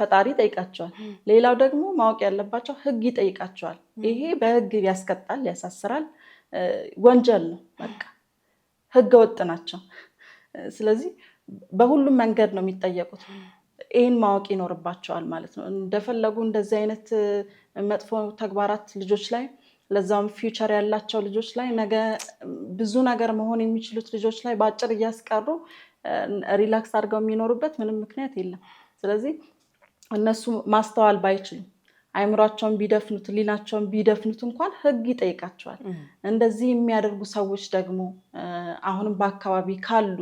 ፈጣሪ ይጠይቃቸዋል። ሌላው ደግሞ ማወቅ ያለባቸው ህግ ይጠይቃቸዋል። ይሄ በህግ ያስቀጣል፣ ያሳስራል፣ ወንጀል ነው። በቃ ህገ ወጥ ናቸው። ስለዚህ በሁሉም መንገድ ነው የሚጠየቁት። ይህን ማወቅ ይኖርባቸዋል ማለት ነው። እንደፈለጉ እንደዚህ አይነት መጥፎ ተግባራት ልጆች ላይ፣ ለዛውም ፊውቸር ያላቸው ልጆች ላይ፣ ነገ ብዙ ነገር መሆን የሚችሉት ልጆች ላይ በአጭር እያስቀሩ ሪላክስ አድርገው የሚኖሩበት ምንም ምክንያት የለም። ስለዚህ እነሱ ማስተዋል ባይችሉም አይምሯቸውን ቢደፍኑት፣ ሊናቸውን ቢደፍኑት እንኳን ህግ ይጠይቃቸዋል። እንደዚህ የሚያደርጉ ሰዎች ደግሞ አሁንም በአካባቢ ካሉ፣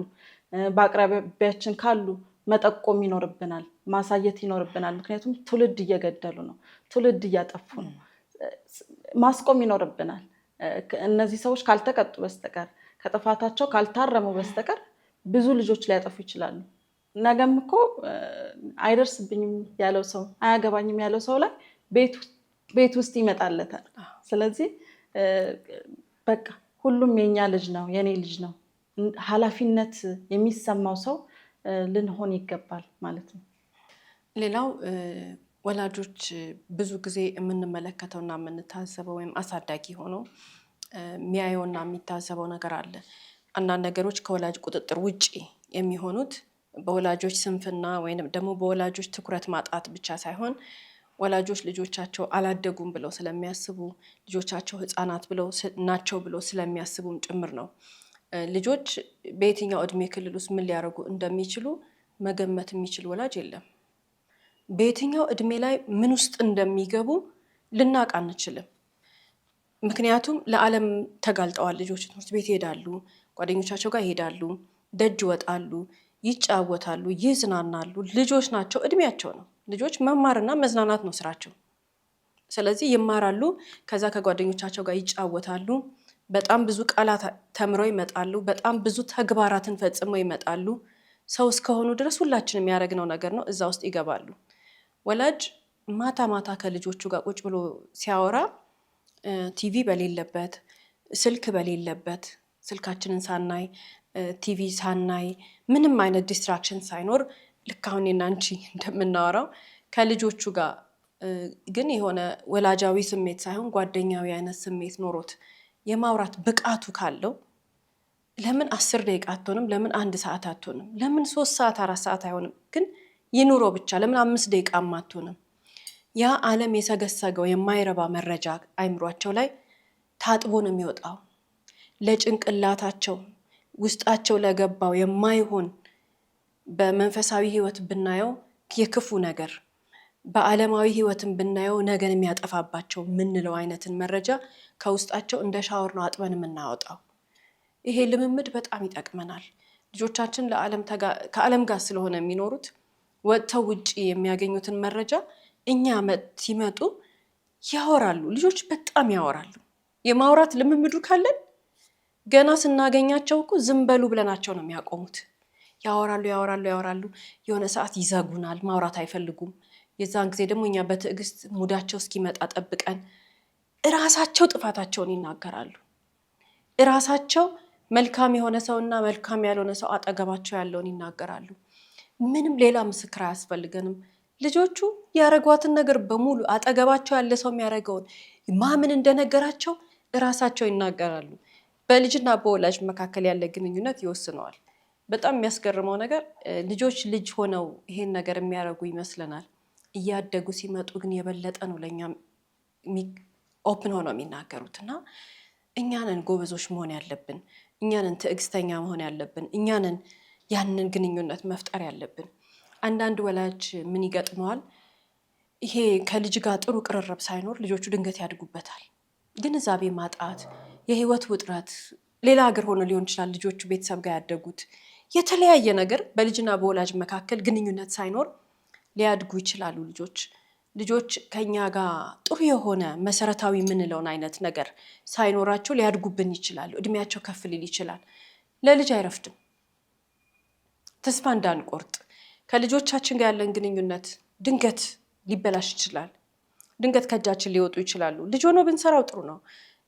በአቅራቢያችን ካሉ መጠቆም ይኖርብናል፣ ማሳየት ይኖርብናል። ምክንያቱም ትውልድ እየገደሉ ነው፣ ትውልድ እያጠፉ ነው። ማስቆም ይኖርብናል። እነዚህ ሰዎች ካልተቀጡ በስተቀር፣ ከጥፋታቸው ካልታረሙ በስተቀር ብዙ ልጆች ሊያጠፉ ይችላሉ። ነገም እኮ አይደርስብኝም ያለው ሰው፣ አያገባኝም ያለው ሰው ላይ ቤት ውስጥ ይመጣለታል። ስለዚህ በቃ ሁሉም የኛ ልጅ ነው፣ የኔ ልጅ ነው፣ ኃላፊነት የሚሰማው ሰው ልንሆን ይገባል ማለት ነው። ሌላው ወላጆች ብዙ ጊዜ የምንመለከተውና የምንታዘበው ወይም አሳዳጊ ሆኖ የሚያየውና የሚታዘበው ነገር አለ። አንዳንድ ነገሮች ከወላጅ ቁጥጥር ውጪ የሚሆኑት በወላጆች ስንፍና ወይም ደግሞ በወላጆች ትኩረት ማጣት ብቻ ሳይሆን ወላጆች ልጆቻቸው አላደጉም ብለው ስለሚያስቡ፣ ልጆቻቸው ህፃናት ናቸው ብለው ስለሚያስቡም ጭምር ነው። ልጆች በየትኛው እድሜ ክልል ውስጥ ምን ሊያደርጉ እንደሚችሉ መገመት የሚችል ወላጅ የለም። በየትኛው እድሜ ላይ ምን ውስጥ እንደሚገቡ ልናውቅ አንችልም። ምክንያቱም ለዓለም ተጋልጠዋል። ልጆች ትምህርት ቤት ይሄዳሉ፣ ጓደኞቻቸው ጋር ይሄዳሉ፣ ደጅ ይወጣሉ፣ ይጫወታሉ፣ ይዝናናሉ። ልጆች ናቸው፣ እድሜያቸው ነው። ልጆች መማርና መዝናናት ነው ስራቸው። ስለዚህ ይማራሉ፣ ከዛ ከጓደኞቻቸው ጋር ይጫወታሉ፣ በጣም ብዙ ቃላት ተምረው ይመጣሉ፣ በጣም ብዙ ተግባራትን ፈጽመው ይመጣሉ። ሰው እስከሆኑ ድረስ ሁላችንም የሚያደርግነው ነገር ነው፣ እዛ ውስጥ ይገባሉ። ወላጅ ማታ ማታ ከልጆቹ ጋር ቁጭ ብሎ ሲያወራ ቲቪ በሌለበት፣ ስልክ በሌለበት፣ ስልካችንን ሳናይ፣ ቲቪ ሳናይ፣ ምንም አይነት ዲስትራክሽን ሳይኖር ልክ አሁን እኔና አንቺ እንደምናወራው ከልጆቹ ጋር ግን የሆነ ወላጃዊ ስሜት ሳይሆን ጓደኛዊ አይነት ስሜት ኖሮት የማውራት ብቃቱ ካለው ለምን 10 ደቂቃ አትሆንም? ለምን 1 ሰዓት አትሆንም? ለምን 3 ሰዓት 4 ሰዓት አይሆንም? ግን ይኑሮ ብቻ ለምን 5 ደቂቃ አትሆንም? ያ ዓለም የሰገሰገው የማይረባ መረጃ አይምሯቸው ላይ ታጥቦ ነው የሚወጣው። ለጭንቅላታቸው ውስጣቸው ለገባው የማይሆን በመንፈሳዊ ህይወት ብናየው የክፉ ነገር በዓለማዊ ህይወትን ብናየው ነገን የሚያጠፋባቸው ምንለው አይነትን መረጃ ከውስጣቸው እንደ ሻወር ነው አጥበን የምናወጣው። ይሄ ልምምድ በጣም ይጠቅመናል። ልጆቻችን ከዓለም ጋር ስለሆነ የሚኖሩት ወጥተው ውጪ የሚያገኙትን መረጃ እኛ ሲመጡ ያወራሉ። ልጆች በጣም ያወራሉ። የማውራት ልምምዱ ካለን ገና ስናገኛቸው እኮ ዝም በሉ ብለናቸው ነው የሚያቆሙት። ያወራሉ። የሆነ ሰዓት ይዘጉናል፣ ማውራት አይፈልጉም። የዛን ጊዜ ደግሞ እኛ በትዕግስት ሙዳቸው እስኪመጣ ጠብቀን እራሳቸው ጥፋታቸውን ይናገራሉ። እራሳቸው መልካም የሆነ ሰውና መልካም ያልሆነ ሰው አጠገባቸው ያለውን ይናገራሉ። ምንም ሌላ ምስክር አያስፈልገንም። ልጆቹ ያረጓትን ነገር በሙሉ አጠገባቸው ያለ ሰው የሚያደርገውን ማምን እንደነገራቸው እራሳቸው ይናገራሉ። በልጅና በወላጅ መካከል ያለ ግንኙነት ይወስነዋል። በጣም የሚያስገርመው ነገር ልጆች ልጅ ሆነው ይሄን ነገር የሚያደርጉ ይመስለናል። እያደጉ ሲመጡ ግን የበለጠ ነው ለኛ ኦፕን ሆነው የሚናገሩትና እኛንን ጎበዞች መሆን ያለብን፣ እኛንን ትዕግስተኛ መሆን ያለብን፣ እኛንን ያንን ግንኙነት መፍጠር ያለብን። አንዳንድ ወላጅ ምን ይገጥመዋል? ይሄ ከልጅ ጋር ጥሩ ቅርርብ ሳይኖር ልጆቹ ድንገት ያድጉበታል። ግንዛቤ ማጣት፣ የህይወት ውጥረት፣ ሌላ ሀገር ሆኖ ሊሆን ይችላል ልጆቹ ቤተሰብ ጋር ያደጉት። የተለያየ ነገር በልጅና በወላጅ መካከል ግንኙነት ሳይኖር ሊያድጉ ይችላሉ። ልጆች ከኛ ጋር ጥሩ የሆነ መሰረታዊ የምንለውን አይነት ነገር ሳይኖራቸው ሊያድጉብን ይችላሉ። እድሜያቸው ከፍ ሊል ይችላል። ለልጅ አይረፍድም። ተስፋ እንዳንቆርጥ ከልጆቻችን ጋር ያለን ግንኙነት ድንገት ሊበላሽ ይችላል። ድንገት ከእጃችን ሊወጡ ይችላሉ። ልጅ ሆኖ ብንሰራው ጥሩ ነው፣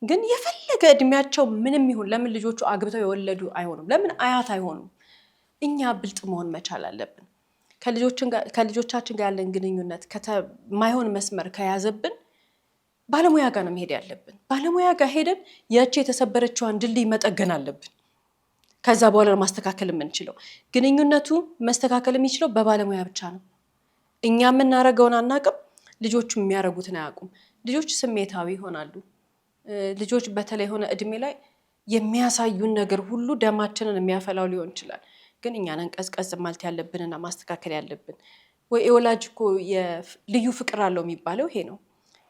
ግን የፈለገ እድሜያቸው ምንም ይሁን ለምን ልጆቹ አግብተው የወለዱ አይሆኑም? ለምን አያት አይሆኑም? እኛ ብልጥ መሆን መቻል አለብን። ከልጆቻችን ጋር ያለን ግንኙነት ማይሆን መስመር ከያዘብን ባለሙያ ጋር ነው መሄድ ያለብን። ባለሙያ ጋር ሄደን ያቺ የተሰበረችዋን ድልድይ መጠገን አለብን። ከዛ በኋላ ማስተካከል የምንችለው ግንኙነቱ መስተካከል የሚችለው በባለሙያ ብቻ ነው። እኛ የምናደርገውን አናውቅም፣ ልጆቹ የሚያደርጉትን አያውቁም። ልጆች ስሜታዊ ይሆናሉ። ልጆች በተለይ የሆነ እድሜ ላይ የሚያሳዩን ነገር ሁሉ ደማችንን የሚያፈላው ሊሆን ይችላል። ግን እኛንን ቀዝቀዝ ማለት ያለብንና ማስተካከል ያለብን። ወይ የወላጅ እኮ ልዩ ፍቅር አለው የሚባለው ይሄ ነው።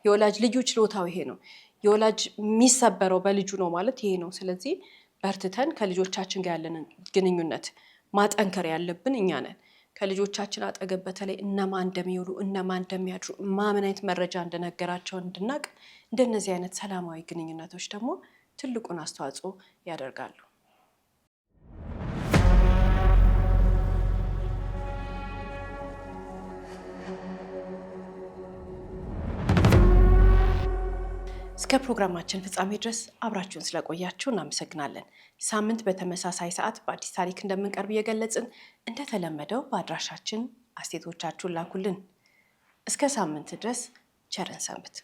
የወላጅ ልዩ ችሎታው ይሄ ነው። የወላጅ የሚሰበረው በልጁ ነው ማለት ይሄ ነው። ስለዚህ በርትተን ከልጆቻችን ጋር ያለንን ግንኙነት ማጠንከር ያለብን እኛ ነን። ከልጆቻችን አጠገብ በተለይ እነማን እንደሚውሉ እነማን እንደሚያድሩ ምን አይነት መረጃ እንደነገራቸው እንድናቅ እንደነዚህ አይነት ሰላማዊ ግንኙነቶች ደግሞ ትልቁን አስተዋጽኦ ያደርጋሉ። እስከ ፕሮግራማችን ፍጻሜ ድረስ አብራችሁን ስለቆያችሁ እናመሰግናለን። ሳምንት በተመሳሳይ ሰዓት በአዲስ ታሪክ እንደምንቀርብ እየገለጽን እንደተለመደው በአድራሻችን አስተያየቶቻችሁን ላኩልን። እስከ ሳምንት ድረስ ቸርን ሰንብት።